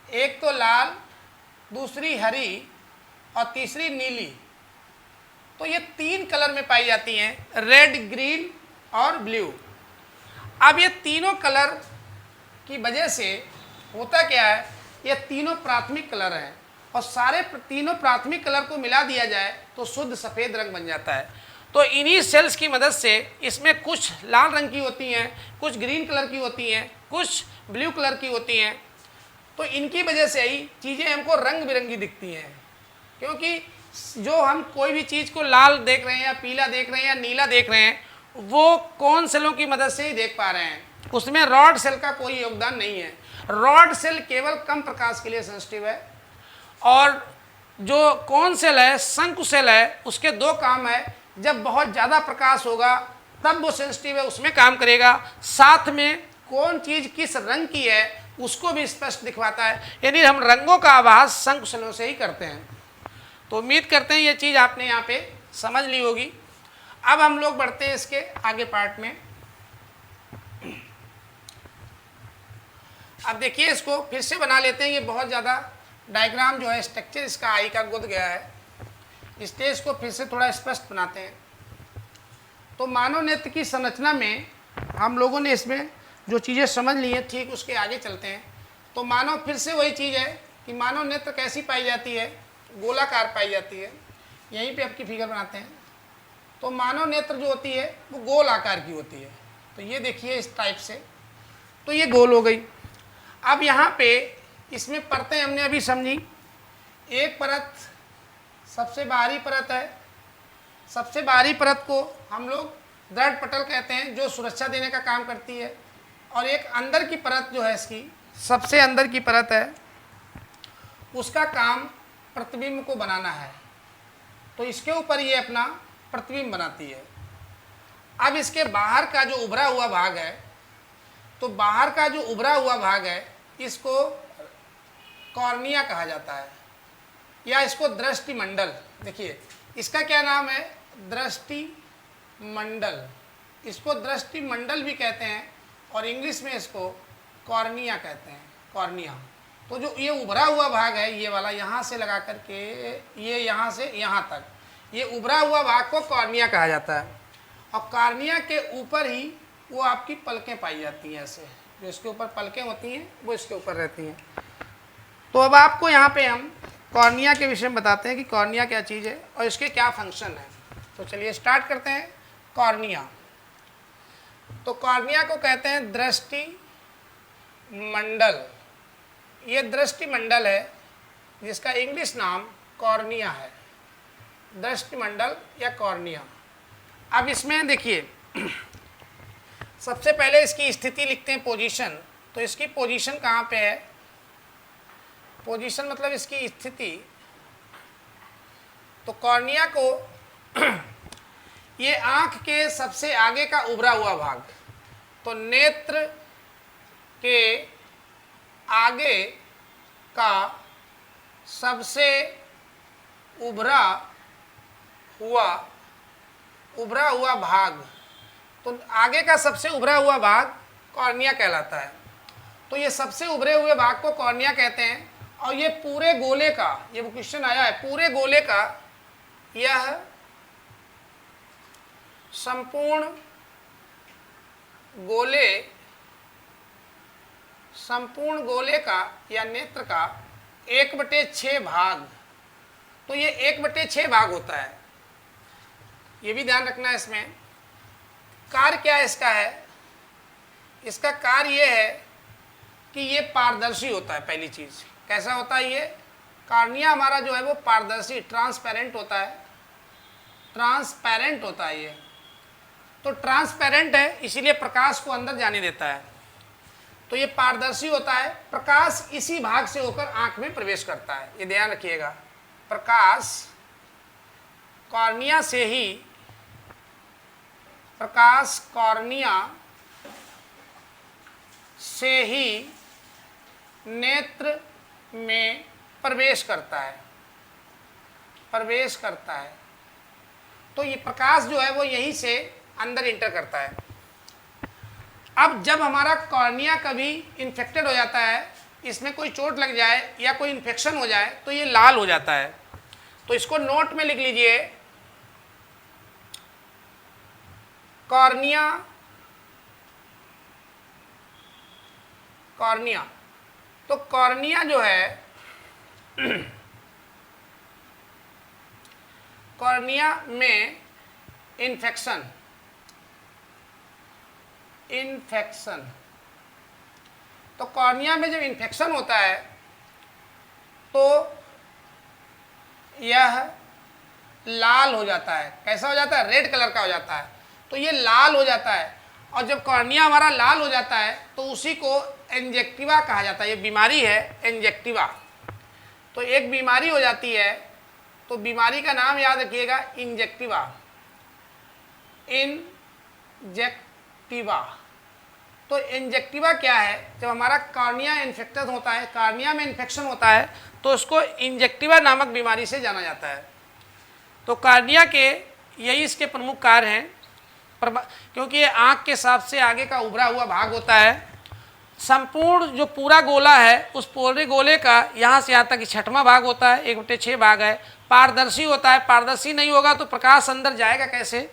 एक तो लाल, दूसरी हरी और तीसरी नीली। तो ये 3 कलर में पाई जाती हैं, रेड, ग्रीन और ब्लू। अब ये तीनों कलर की वजह से होता क्या है, ये तीनों प्राथमिक कलर हैं और सारे तीनों प्राथमिक कलर को मिला दिया जाए तो शुद्ध सफ़ेद रंग बन जाता है। तो इन्हीं सेल्स की मदद से इसमें कुछ लाल रंग की होती हैं, कुछ ग्रीन कलर की होती हैं, कुछ ब्लू कलर की होती हैं। तो इनकी वजह से ही चीज़ें हमको रंग बिरंगी दिखती हैं, क्योंकि जो हम कोई भी चीज़ को लाल देख रहे हैं या पीला देख रहे हैं या नीला देख रहे हैं वो कौन सेलों की मदद से ही देख पा रहे हैं, उसमें रॉड सेल का कोई योगदान नहीं है। रॉड सेल केवल कम प्रकाश के लिए सेंसिटिव है, और जो कौन सेल है, शंकु सेल है, उसके 2 काम है। जब बहुत ज़्यादा प्रकाश होगा तब वो सेंसिटिव है, उसमें काम करेगा, साथ में कौन चीज़ किस रंग की है उसको भी स्पष्ट दिखवाता है। यानी हम रंगों का आभास शंकु सेलों से ही करते हैं। तो उम्मीद करते हैं ये चीज़ आपने यहाँ पे समझ ली होगी। अब हम लोग बढ़ते हैं इसके आगे पार्ट में। अब देखिए इसको फिर से बना लेते हैं। ये बहुत ज़्यादा डायग्राम जो है, स्ट्रक्चर इसका आई का गुद गया है, इसलिए इसको फिर से थोड़ा स्पष्ट बनाते हैं। तो मानव नेत्र की संरचना में हम लोगों ने इसमें जो चीज़ें समझ ली हैं, ठीक उसके आगे चलते हैं। तो मानव फिर से वही चीज़ है कि मानव नेत्र कैसी पाई जाती है, गोलाकार पाई जाती है। यहीं पे आपकी फिगर बनाते हैं। तो मानव नेत्र जो होती है वो गोल आकार की होती है। तो ये देखिए इस टाइप से, तो ये गोल हो गई। अब यहाँ पे इसमें परतें हमने अभी समझी। एक परत सबसे बाहरी परत है, सबसे बाहरी परत को हम लोग दृढ़ पटल कहते हैं, जो सुरक्षा देने का काम करती है। और एक अंदर की परत जो है, इसकी सबसे अंदर की परत है, उसका काम प्रतिबिंब को बनाना है। तो इसके ऊपर ये अपना प्रतिबिंब बनाती है। अब इसके बाहर का जो उभरा हुआ भाग है, तो बाहर का जो उभरा हुआ भाग है इसको कॉर्निया कहा जाता है, या इसको दृष्टि मंडल। देखिए इसका क्या नाम है, दृष्टि मंडल। इसको दृष्टि मंडल भी कहते हैं और इंग्लिश में इसको कॉर्निया कहते हैं, कॉर्निया। तो जो ये उभरा हुआ भाग है, ये वाला यहाँ से लगा करके ये यहाँ से यहाँ तक, ये उभरा हुआ भाग को कॉर्निया कहा जाता है। और कॉर्निया के ऊपर ही वो आपकी पलकें पाई जाती हैं, ऐसे जो इसके ऊपर पलकें होती हैं वो इसके ऊपर रहती हैं। तो अब आपको यहाँ पे हम कॉर्निया के विषय में बताते हैं कि कॉर्निया क्या चीज़ है और इसके क्या फंक्शन है। तो चलिए स्टार्ट करते हैं। कॉर्निया, तो कॉर्निया को कहते हैं दृष्टि मंडल। ये दृष्टि मंडल है जिसका इंग्लिश नाम कॉर्निया है, दृष्टि मंडल या कॉर्निया। अब इसमें देखिए सबसे पहले इसकी स्थिति लिखते हैं, पोजीशन। तो इसकी पोजीशन कहाँ पे है, पोजीशन मतलब इसकी स्थिति। तो कॉर्निया को ये आँख के सबसे आगे का उभरा हुआ भाग, तो नेत्र के आगे का सबसे उभरा हुआ भाग, तो आगे का सबसे उभरा हुआ भाग कॉर्निया कहलाता है। तो ये सबसे उभरे हुए भाग को कॉर्निया कहते हैं। और ये पूरे गोले का, ये वो क्वेश्चन आया है, पूरे गोले का यह संपूर्ण गोले का या नेत्र का 1/6 भाग, तो ये 1/6 भाग होता है। ये भी ध्यान रखना है। इसमें कार्य क्या इसका है, इसका कार्य ये है कि ये पारदर्शी होता है। पहली चीज कैसा होता है, ये कॉर्निया हमारा जो है वो पारदर्शी, ट्रांसपेरेंट होता है, ट्रांसपेरेंट होता है ये। तो ट्रांसपेरेंट है इसीलिए प्रकाश को अंदर जाने देता है। तो ये पारदर्शी होता है, प्रकाश इसी भाग से होकर आंख में प्रवेश करता है, ये ध्यान रखिएगा। प्रकाश कॉर्निया से ही, प्रकाश कॉर्निया से ही नेत्र में प्रवेश करता है, तो ये प्रकाश जो है वो यहीं से अंदर इंटर करता है। अब जब हमारा कॉर्निया कभी इन्फेक्टेड हो जाता है, इसमें कोई चोट लग जाए या कोई इन्फेक्शन हो जाए, तो ये लाल हो जाता है। तो इसको नोट में लिख लीजिए, कॉर्निया तो कॉर्निया जो है कॉर्निया में इन्फेक्शन, तो कॉर्निया में जब इन्फेक्शन होता है तो यह लाल हो जाता है। कैसा हो जाता है, रेड कलर का हो जाता है। तो ये लाल हो जाता है, और जब कॉर्निया हमारा लाल हो जाता है तो उसी को एंजेक्टिवा कहा जाता है। ये बीमारी है एंजेक्टिवा। तो एक बीमारी हो जाती है, तो बीमारी का नाम याद रखिएगा, इंजेक्टिवा। तो इंजेक्टिवा क्या है, जब हमारा कॉर्निया इन्फेक्टेड होता है, कॉर्निया में इन्फेक्शन होता है, तो उसको इंजेक्टिवा नामक बीमारी से जाना जाता है। तो कॉर्निया के यही इसके प्रमुख कार्य हैं, क्योंकि ये आँख के सबसे आगे का उभरा हुआ भाग होता है। संपूर्ण जो पूरा गोला है, उस पूरे गोले का यहाँ से यहाँ तक 6वां भाग होता है, 1/6 भाग है। पारदर्शी होता है, पारदर्शी नहीं होगा तो प्रकाश अंदर जाएगा कैसे।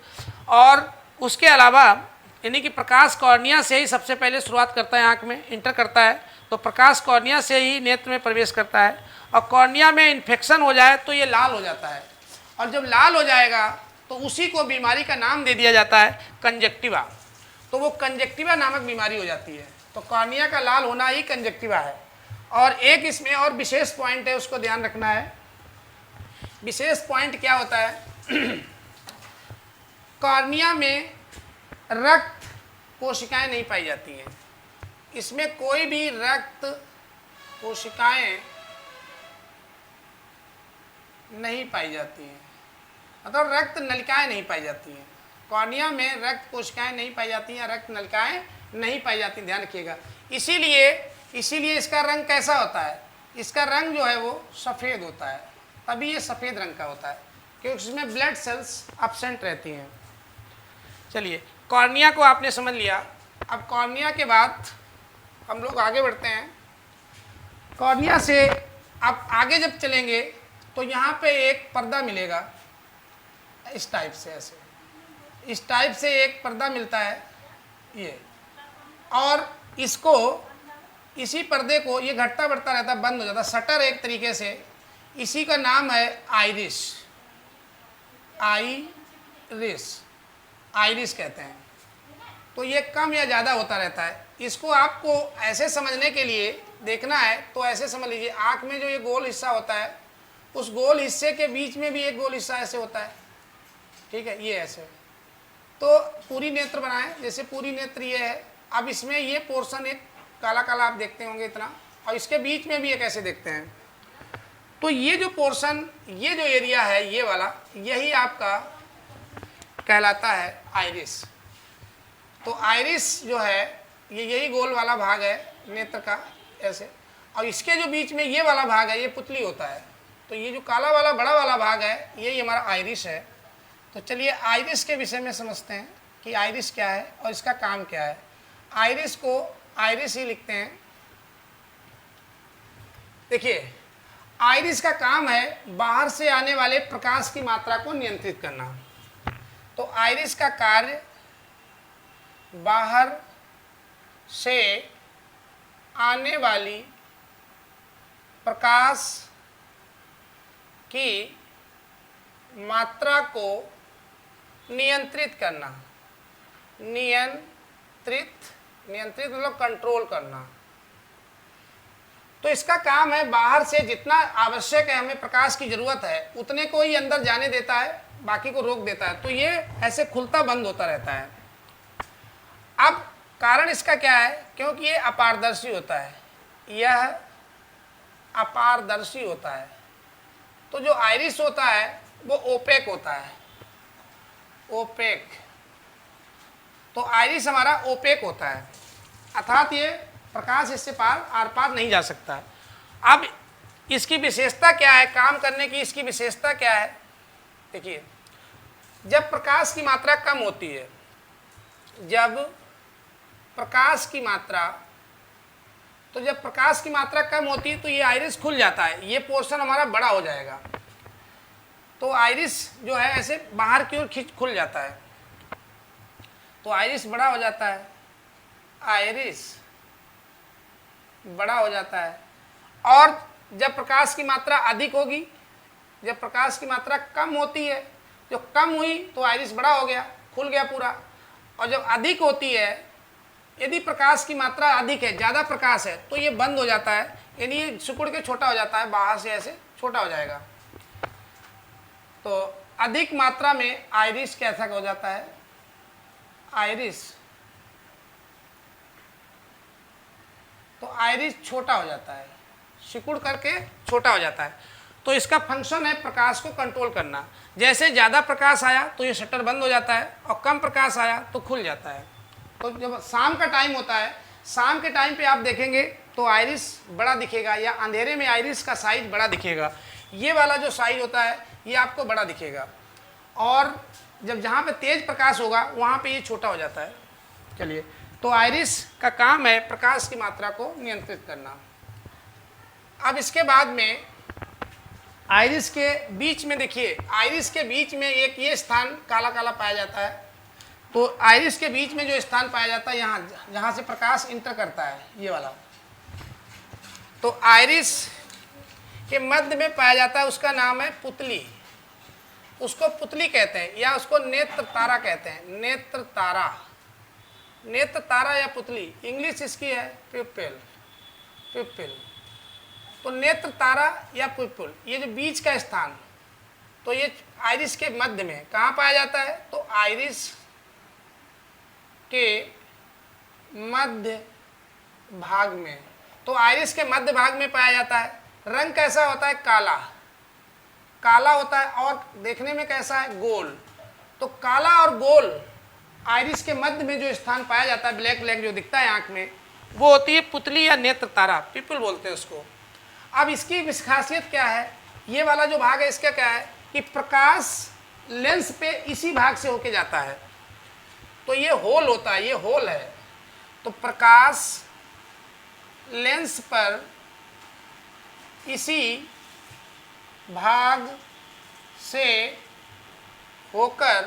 और उसके अलावा यानी कि प्रकाश कॉर्निया से ही सबसे पहले शुरुआत करता है, आँख में इंटर करता है, तो प्रकाश कॉर्निया से ही नेत्र में प्रवेश करता है, और कॉर्निया में इन्फेक्शन हो जाए तो ये लाल हो जाता है, और जब लाल हो जाएगा तो उसी को बीमारी का नाम दे दिया जाता है कंजक्टिवा। तो वो कंजक्टिवा नामक बीमारी हो जाती है। तो कॉर्निया का लाल होना ही कंजक्टिवा है। और एक इसमें और विशेष पॉइंट है, उसको ध्यान रखना है। विशेष पॉइंट क्या होता है? कॉर्निया में रक्त कोशिकाएं नहीं पाई जाती हैं, इसमें कोई भी रक्त कोशिकाएं नहीं पाई जाती हैं, मतलब रक्त नलिकाएं नहीं पाई जाती हैं। कॉर्निया में रक्त कोशिकाएं नहीं पाई जाती हैं, रक्त नलिकाएं नहीं पाई जाती, ध्यान रखिएगा। इसीलिए इसका रंग कैसा होता है? इसका रंग जो है वो सफ़ेद होता है, तभी ये सफ़ेद रंग का होता है, क्योंकि उसमें ब्लड सेल्स एब्सेंट रहती हैं। चलिए, कॉर्निया को आपने समझ लिया। अब कॉर्निया के बाद हम लोग आगे बढ़ते हैं। कॉर्निया से आप आगे जब चलेंगे तो यहाँ पे एक पर्दा मिलेगा, इस टाइप से, ऐसे इस टाइप से एक पर्दा मिलता है ये, और इसको, इसी पर्दे को, ये घटता बढ़ता रहता, बंद हो जाता, शटर एक तरीके से, इसी का नाम है आइरिस। आइरिस कहते हैं। तो ये कम या ज़्यादा होता रहता है। इसको आपको ऐसे समझने के लिए देखना है तो ऐसे समझ लीजिए, आँख में जो ये गोल हिस्सा होता है, उस गोल हिस्से के बीच में भी एक गोल हिस्सा ऐसे होता है, ठीक है, ये ऐसे। तो पूरी नेत्र बनाएं, जैसे पूरी नेत्र ये है। अब इसमें ये पोर्शन एक काला काला आप देखते होंगे इतना, और इसके बीच में भी एक ऐसे देखते हैं। तो ये जो पोर्शन, ये जो एरिया है, ये वाला, यही आपका कहलाता है आइरिस। तो आइरिस जो है ये यही गोल वाला भाग है नेत्र का, ऐसे, और इसके जो बीच में ये वाला भाग है, ये पुतली होता है। तो ये जो काला वाला बड़ा वाला भाग है, यही हमारा आइरिस है। तो चलिए आइरिस के विषय में समझते हैं कि आइरिस क्या है और इसका काम क्या है। आइरिस को आइरिस ही लिखते हैं। देखिए, आइरिस का काम है बाहर से आने वाले प्रकाश की मात्रा को नियंत्रित करना। तो आइरिस का कार्य बाहर से आने वाली प्रकाश की मात्रा को नियंत्रित करना। नियंत्रित मतलब कंट्रोल करना। तो इसका काम है बाहर से जितना आवश्यक है, हमें प्रकाश की जरूरत है, उतने को ही अंदर जाने देता है, बाकी को रोक देता है। तो ये ऐसे खुलता बंद होता रहता है। अब कारण इसका क्या है? क्योंकि ये अपारदर्शी होता है, यह अपारदर्शी होता है। तो जो आइरिस होता है वो ओपेक होता है, ओपेक। तो आइरिस हमारा ओपेक होता है, अर्थात ये प्रकाश इससे पार आर पार नहीं जा सकता। अब इसकी विशेषता क्या है, काम करने की इसकी विशेषता क्या है? देखिए, जब प्रकाश की मात्रा कम होती है, जब प्रकाश की मात्रा, तो जब प्रकाश की मात्रा कम होती है तो ये आइरिस खुल जाता है, ये पोर्शन हमारा बड़ा हो जाएगा। तो आइरिस जो है ऐसे बाहर की ओर खुल जाता है, तो आइरिस बड़ा हो जाता है, आइरिस बड़ा हो जाता है। और जब प्रकाश की मात्रा अधिक होगी, जब प्रकाश की मात्रा कम होती है, जो कम हुई तो आइरिस बड़ा हो गया, खुल गया पूरा। और जब अधिक होती है, यदि प्रकाश की मात्रा अधिक है, ज़्यादा प्रकाश है, तो ये बंद हो जाता है, यानी ये सिकुड़ के छोटा हो जाता है, बाहर से ऐसे छोटा हो जाएगा। तो अधिक मात्रा में आइरिस कैसा हो जाता है? आइरिस, तो आइरिस छोटा हो जाता है, सिकुड़ करके छोटा हो जाता है। तो इसका फंक्शन है प्रकाश को कंट्रोल करना। जैसे ज़्यादा प्रकाश आया तो ये शटर बंद हो जाता है, और कम प्रकाश आया तो खुल जाता है। तो जब शाम का टाइम होता है, शाम के टाइम पे आप देखेंगे तो आइरिस बड़ा दिखेगा, या अंधेरे में आइरिस का साइज बड़ा दिखेगा। ये वाला जो साइज होता है ये आपको बड़ा दिखेगा, और जब जहाँ पे तेज प्रकाश होगा वहाँ पे ये छोटा हो जाता है। चलिए, तो आइरिस का काम है प्रकाश की मात्रा को नियंत्रित करना। अब इसके बाद में आइरिस के बीच में देखिए, आइरिस के बीच में एक ये स्थान काला काला पाया जाता है, तो आइरिस के बीच में जो स्थान पाया जाता है, यहाँ जहाँ से प्रकाश इंटर करता है, ये वाला, तो आइरिस के मध्य में पाया जाता है, उसका नाम है पुतली। उसको पुतली कहते हैं या उसको नेत्र तारा कहते हैं। नेत्र तारा, नेत्र तारा या पुतली, इंग्लिश इसकी है प्यूपिल। प्यूपिल तो नेत्र तारा या प्यूपिल, ये जो बीच का स्थान, तो ये आइरिस के मध्य में कहाँ पाया जाता है? तो आइरिस के मध्य भाग में, तो आइरिस के मध्य भाग में पाया जाता है। रंग कैसा होता है? काला, काला होता है और देखने में कैसा है? गोल। तो काला और गोल आइरिस के मध्य में जो स्थान पाया जाता है, ब्लैक ब्लैक जो दिखता है आंख में, वो होती है पुतली या नेत्र तारा, पीपल बोलते हैं उसको। अब इसकी खासियत क्या है? ये वाला जो भाग है इसका क्या है कि प्रकाश लेंस पे इसी भाग से होके जाता है, तो ये होल होता है, ये होल है। तो प्रकाश लेंस पर इसी भाग से होकर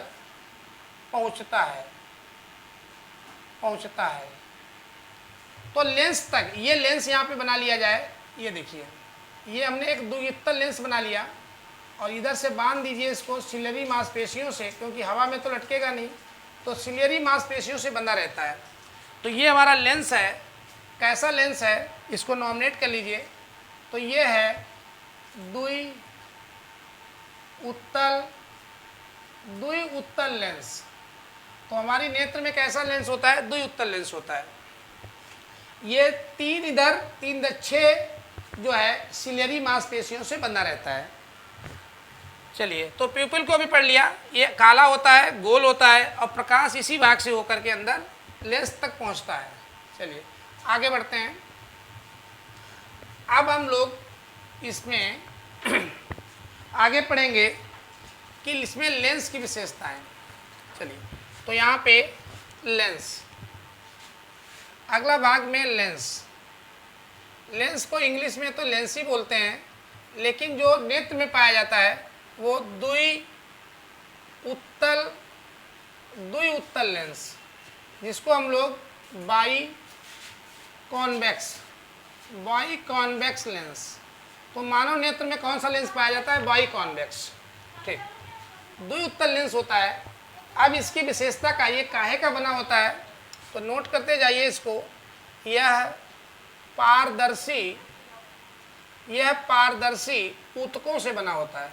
पहुंचता है। तो लेंस तक, ये लेंस यहाँ पे बना लिया जाए, ये देखिए, ये हमने एक द्वितल लेंस बना लिया और इधर से बांध दीजिए इसको सिलियरी मांसपेशियों से, क्योंकि हवा में तो लटकेगा नहीं, तो सिलियरी मांसपेशियों से बंधा रहता है। तो ये हमारा लेंस है। कैसा लेंस है? इसको नॉमिनेट कर लीजिए। तो ये है द्विउत्तल लेंस। तो हमारी नेत्र में कैसा लेंस होता है? द्विउत्तल लेंस होता है। ये तीन इधर 6 जो है सिलियरी मांसपेशियों से बंधा रहता है। चलिए, तो प्यूपिल को भी पढ़ लिया। ये काला होता है, गोल होता है और प्रकाश इसी भाग से होकर के अंदर लेंस तक पहुंचता है। चलिए आगे बढ़ते हैं। अब हम लोग इसमें आगे पढ़ेंगे कि इसमें लेंस की विशेषताएं। चलिए, तो यहाँ पे लेंस, अगला भाग में लेंस। लेंस को इंग्लिश में तो लेंस ही बोलते हैं, लेकिन जो नेत्र में पाया जाता है वो द्विउत्तल लेंस, जिसको हम लोग बाई कॉन्वेक्स लेंस। तो मानव नेत्र में कौन सा लेंस पाया जाता है? By convex. ठीक, द्विउत्तल लेंस होता है। अब इसकी विशेषता का, ये काहे का बना होता है? तो नोट करते जाइए इसको। यह पारदर्शी ऊतकों से बना होता है।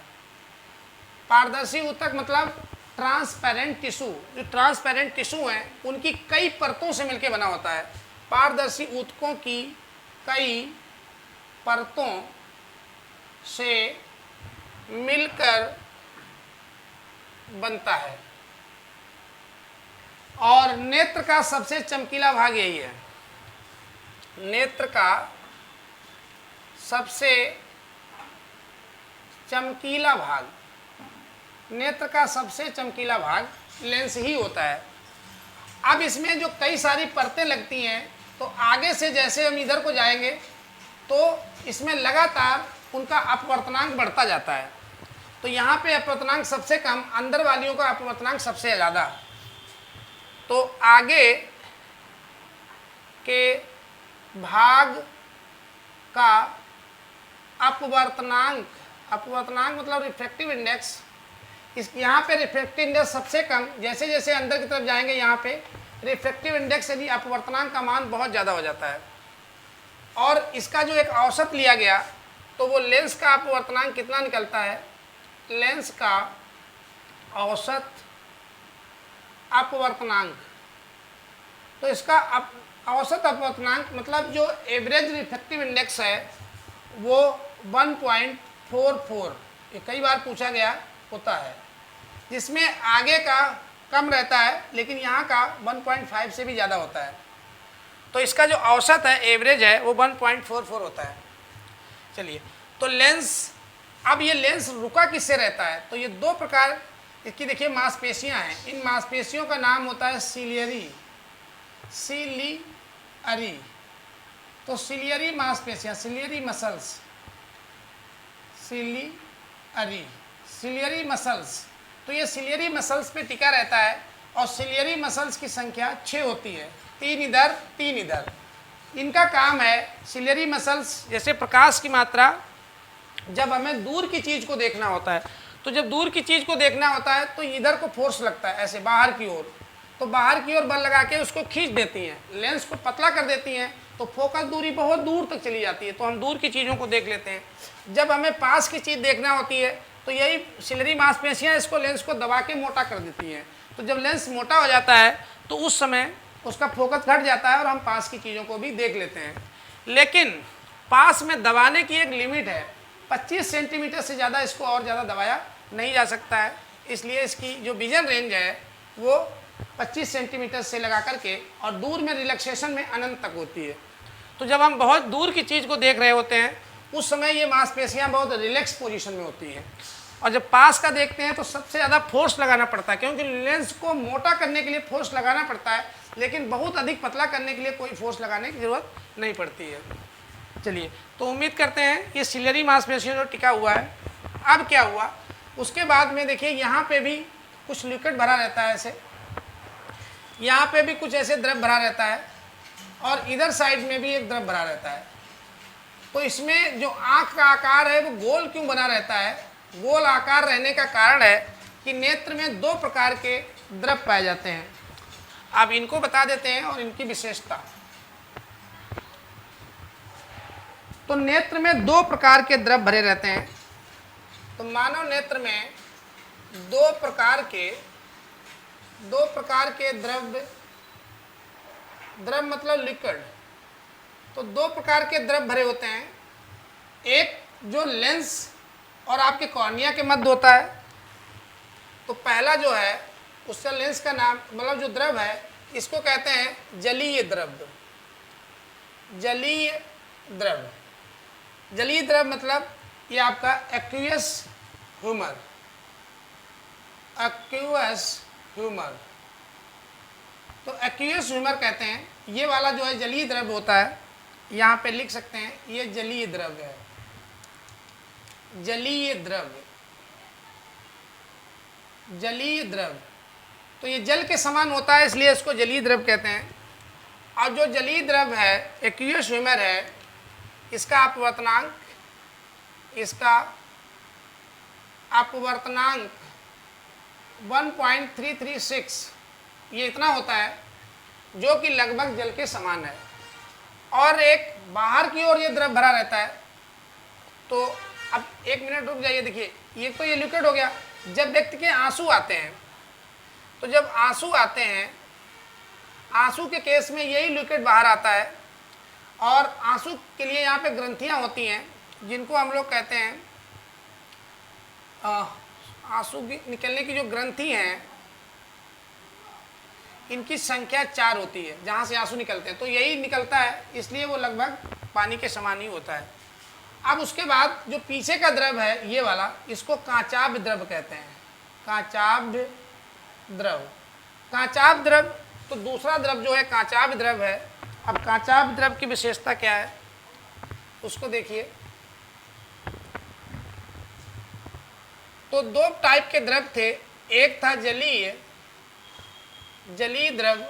पारदर्शी ऊतक मतलब ट्रांसपेरेंट टिश्यू। जो ट्रांसपेरेंट टिश्यू हैं उनकी कई परतों से मिलकर बना होता है। पारदर्शी ऊतकों की कई परतों से मिलकर बनता है। और नेत्र का सबसे चमकीला भाग यही है। नेत्र का सबसे चमकीला भाग, नेत्र का सबसे चमकीला भाग लेंस ही होता है। अब इसमें जो कई सारी परतें लगती हैं, तो आगे से जैसे हम इधर को जाएंगे तो इसमें लगातार उनका अपवर्तनांक बढ़ता जाता है। तो यहाँ पे अपवर्तनांक सबसे कम, अंदर वालियों का अपवर्तनांक सबसे ज़्यादा। तो आगे के भाग का अपवर्तनांक मतलब रिफ्रैक्टिव इंडेक्स, इस यहाँ पे रिफ्रैक्टिव इंडेक्स सबसे कम। जैसे जैसे अंदर की तरफ जाएंगे यहाँ पे रिफ्रैक्टिव इंडेक्स यानी अपवर्तनांक का मान बहुत ज़्यादा हो जाता है। और इसका जो एक औसत लिया गया, तो वो लेंस का अपवर्तनांक कितना निकलता है? लेंस का औसत अपवर्तनांक, तो इसका औसत अपवर्तनांक मतलब जो एवरेज रिफ्रैक्टिव इंडेक्स है वो 1.44, ये कई बार पूछा गया होता है, जिसमें आगे का कम रहता है लेकिन यहाँ का 1.5 से भी ज़्यादा होता है। तो इसका जो औसत है, एवरेज है, वो 1.44 होता है। चलिए, तो लेंस, अब ये लेंस रुका किससे रहता है? तो ये दो प्रकार इसकी देखिए मांसपेशियाँ हैं। इन मांसपेशियों का नाम होता है सिलियरी। तो सिलियरी मांसपेशियाँ, सिलियरी मसल्स, तो ये सिलियरी मसल्स पे टिका रहता है और सिलियरी मसल्स की संख्या 6 होती है, 3 इधर 3 इधर। इनका काम है सिलियरी मसल्स, जैसे प्रकाश की मात्रा, जब हमें दूर की चीज़ को देखना होता है, तो जब दूर की चीज़ को देखना होता है तो इधर को फोर्स लगता है ऐसे बाहर की ओर, तो बाहर की ओर बल लगा के उसको खींच देती हैं, लेंस को पतला कर देती हैं, तो फोकस दूरी बहुत दूर तक चली जाती है, तो हम दूर की चीज़ों को देख लेते हैं। जब हमें पास की चीज़ देखना होती है तो यही सिलियरी मांसपेशियाँ इसको लेंस को दबा के मोटा कर देती हैं। तो जब लेंस मोटा हो जाता है तो उस समय उसका फोकस घट जाता है और हम पास की चीज़ों को भी देख लेते हैं। लेकिन पास में दबाने की एक लिमिट है, 25 सेंटीमीटर से ज़्यादा इसको और ज़्यादा दबाया नहीं जा सकता है, इसलिए इसकी जो विजन रेंज है वो 25 सेंटीमीटर से लगा करके, और दूर में रिलैक्सेशन में अनंत तक होती है। तो जब हम बहुत दूर की चीज़ को देख रहे होते हैं उस समय ये मांसपेशियाँ बहुत रिलैक्स पोजीशन में होती हैं, और जब पास का देखते हैं तो सबसे ज़्यादा फोर्स लगाना पड़ता है, क्योंकि लेंस को मोटा करने के लिए फोर्स लगाना पड़ता है, लेकिन बहुत अधिक पतला करने के लिए कोई फोर्स लगाने की ज़रूरत नहीं पड़ती है। चलिए, तो उम्मीद करते हैं ये सिलियरी मांसपेशियों जो टिका हुआ है। अब क्या हुआ उसके बाद में, देखिए यहाँ पे भी कुछ लिक्विड भरा रहता है ऐसे, यहाँ पे भी कुछ ऐसे द्रव भरा रहता है, और इधर साइड में भी एक द्रव भरा रहता है। तो इसमें जो आँख का आकार है वो गोल क्यों बना रहता है? गोल आकार रहने का कारण है कि नेत्र में 2 प्रकार के द्रव पाए जाते हैं। अब इनको बता देते हैं और इनकी विशेषता। तो नेत्र में 2 प्रकार के द्रव भरे रहते हैं। तो मानव नेत्र में 2 प्रकार के द्रव मतलब लिक्विड, तो 2 प्रकार के द्रव भरे होते हैं। एक जो लेंस और आपके कॉर्निया के मध्य होता है, तो पहला जो है उसका लेंस का नाम, मतलब जो द्रव है इसको कहते हैं जलीय द्रव। जलीय द्रव, जलीय द्रव मतलब ये आपका एक्वियस ह्यूमर, एक्वियस ह्यूमर। तो एक्वियस ह्यूमर कहते हैं, ये वाला जो है जलीय द्रव होता है, यहाँ पे लिख सकते हैं ये जलीय द्रव है। जलीय द्रव, जलीय द्रव, तो ये जल के समान होता है इसलिए इसको जलीय द्रव कहते हैं। और जो जलीय द्रव है एक्वियस ह्यूमर है, इसका अपवर्तनांक 1.336 ये इतना होता है, जो कि लगभग जल के समान है। और एक बाहर की ओर ये द्रव भरा रहता है। तो अब 1 मिनट रुक जाइए, देखिए ये तो ये लिक्विड हो गया। जब व्यक्ति के आंसू आते हैं, तो जब आंसू आते हैं, आंसू के केस में यही लिक्विड बाहर आता है, और आंसू के लिए यहाँ पे ग्रंथियाँ होती हैं जिनको हम लोग कहते हैं आंसू की निकलने की जो ग्रंथि हैं, इनकी संख्या 4 होती है जहाँ से आंसू निकलते हैं। तो यही निकलता है, इसलिए वो लगभग पानी के समान ही होता है। अब उसके बाद जो पीछे का द्रव है ये वाला, इसको कांचाभ द्रव कहते हैं। कांचाभ द्रव, कांचाभ द्रव, तो दूसरा द्रव जो है कांचाभ द्रव है। अब कांचाभ द्रव की विशेषता क्या है उसको देखिए। तो 2 टाइप के द्रव थे, एक था जलीय द्रव,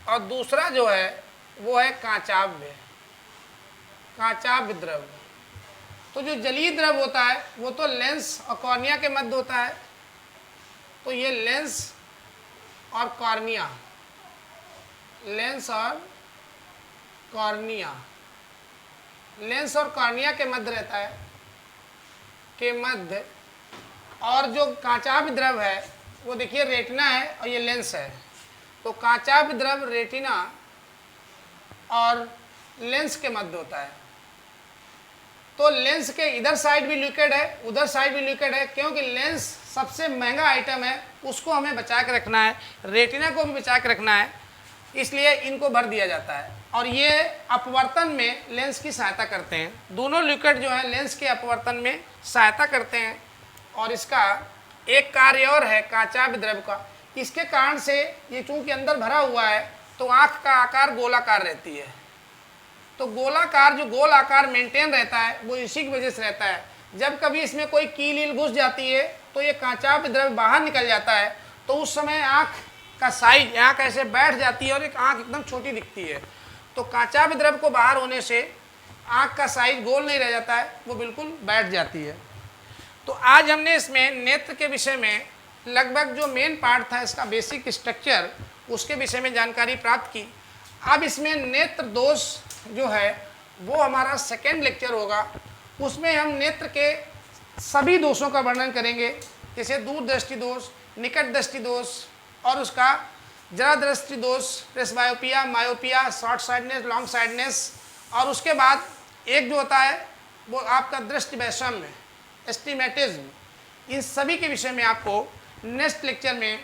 और दूसरा जो है वो है कांचाभ द्रव। तो जो जलीय द्रव होता है वो तो लेंस और कॉर्निया के मध्य होता है। तो ये लेंस और कॉर्निया, लेंस और कॉर्निया के मध्य रहता है, के मध्य। और जो कांचाभ द्रव है वो देखिए रेटिना है और ये लेंस है। तो कांचाभ द्रव रेटिना और लेंस के मध्य होता है। तो लेंस के इधर साइड भी लिक्विड है, उधर साइड भी लिक्विड है, क्योंकि लेंस सबसे महंगा आइटम है, उसको हमें बचा के रखना है, रेटिना को भी बचा के रखना है, इसलिए इनको भर दिया जाता है। और ये अपवर्तन में लेंस की सहायता करते हैं। दोनों लिक्विड जो है लेंस के अपवर्तन में सहायता करते हैं। और इसका एक कार्य और है कांचाभ द्रव का, इसके कारण से ये चूंकि अंदर भरा हुआ है तो आँख का आकार गोलाकार रहती है। तो गोलाकार, जो गोल आकार मेंटेन रहता है वो इसी की वजह से रहता है। जब कभी इसमें कोई कील घुस जाती है तो ये कांचाभ द्रव बाहर निकल जाता है, तो उस समय आँख का साइज, आँख ऐसे बैठ जाती है और एक आँख एकदम छोटी दिखती है। तो कांचा विद्रव को बाहर होने से आँख का साइज गोल नहीं रह जाता है, वो बिल्कुल बैठ जाती है। तो आज हमने इसमें नेत्र के विषय में लगभग जो मेन पार्ट था इसका बेसिक स्ट्रक्चर, उसके विषय में जानकारी प्राप्त की। अब इसमें नेत्र दोष जो है वो हमारा सेकेंड लेक्चर होगा, उसमें हम नेत्र के सभी दोषों का वर्णन करेंगे, जैसे दूरदृष्टि दोष, निकट दृष्टि दोष और उसका जरा दृष्टि दोष, presbyopia, myopia, short sightedness, long sightedness, और उसके बाद एक जो होता है वो आपका दृष्टि वैषम्य, एस्टिमेटिज्म। इन सभी के विषय में आपको नेक्स्ट लेक्चर में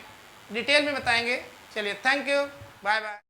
डिटेल में बताएंगे। चलिए, थैंक यू, बाय बाय।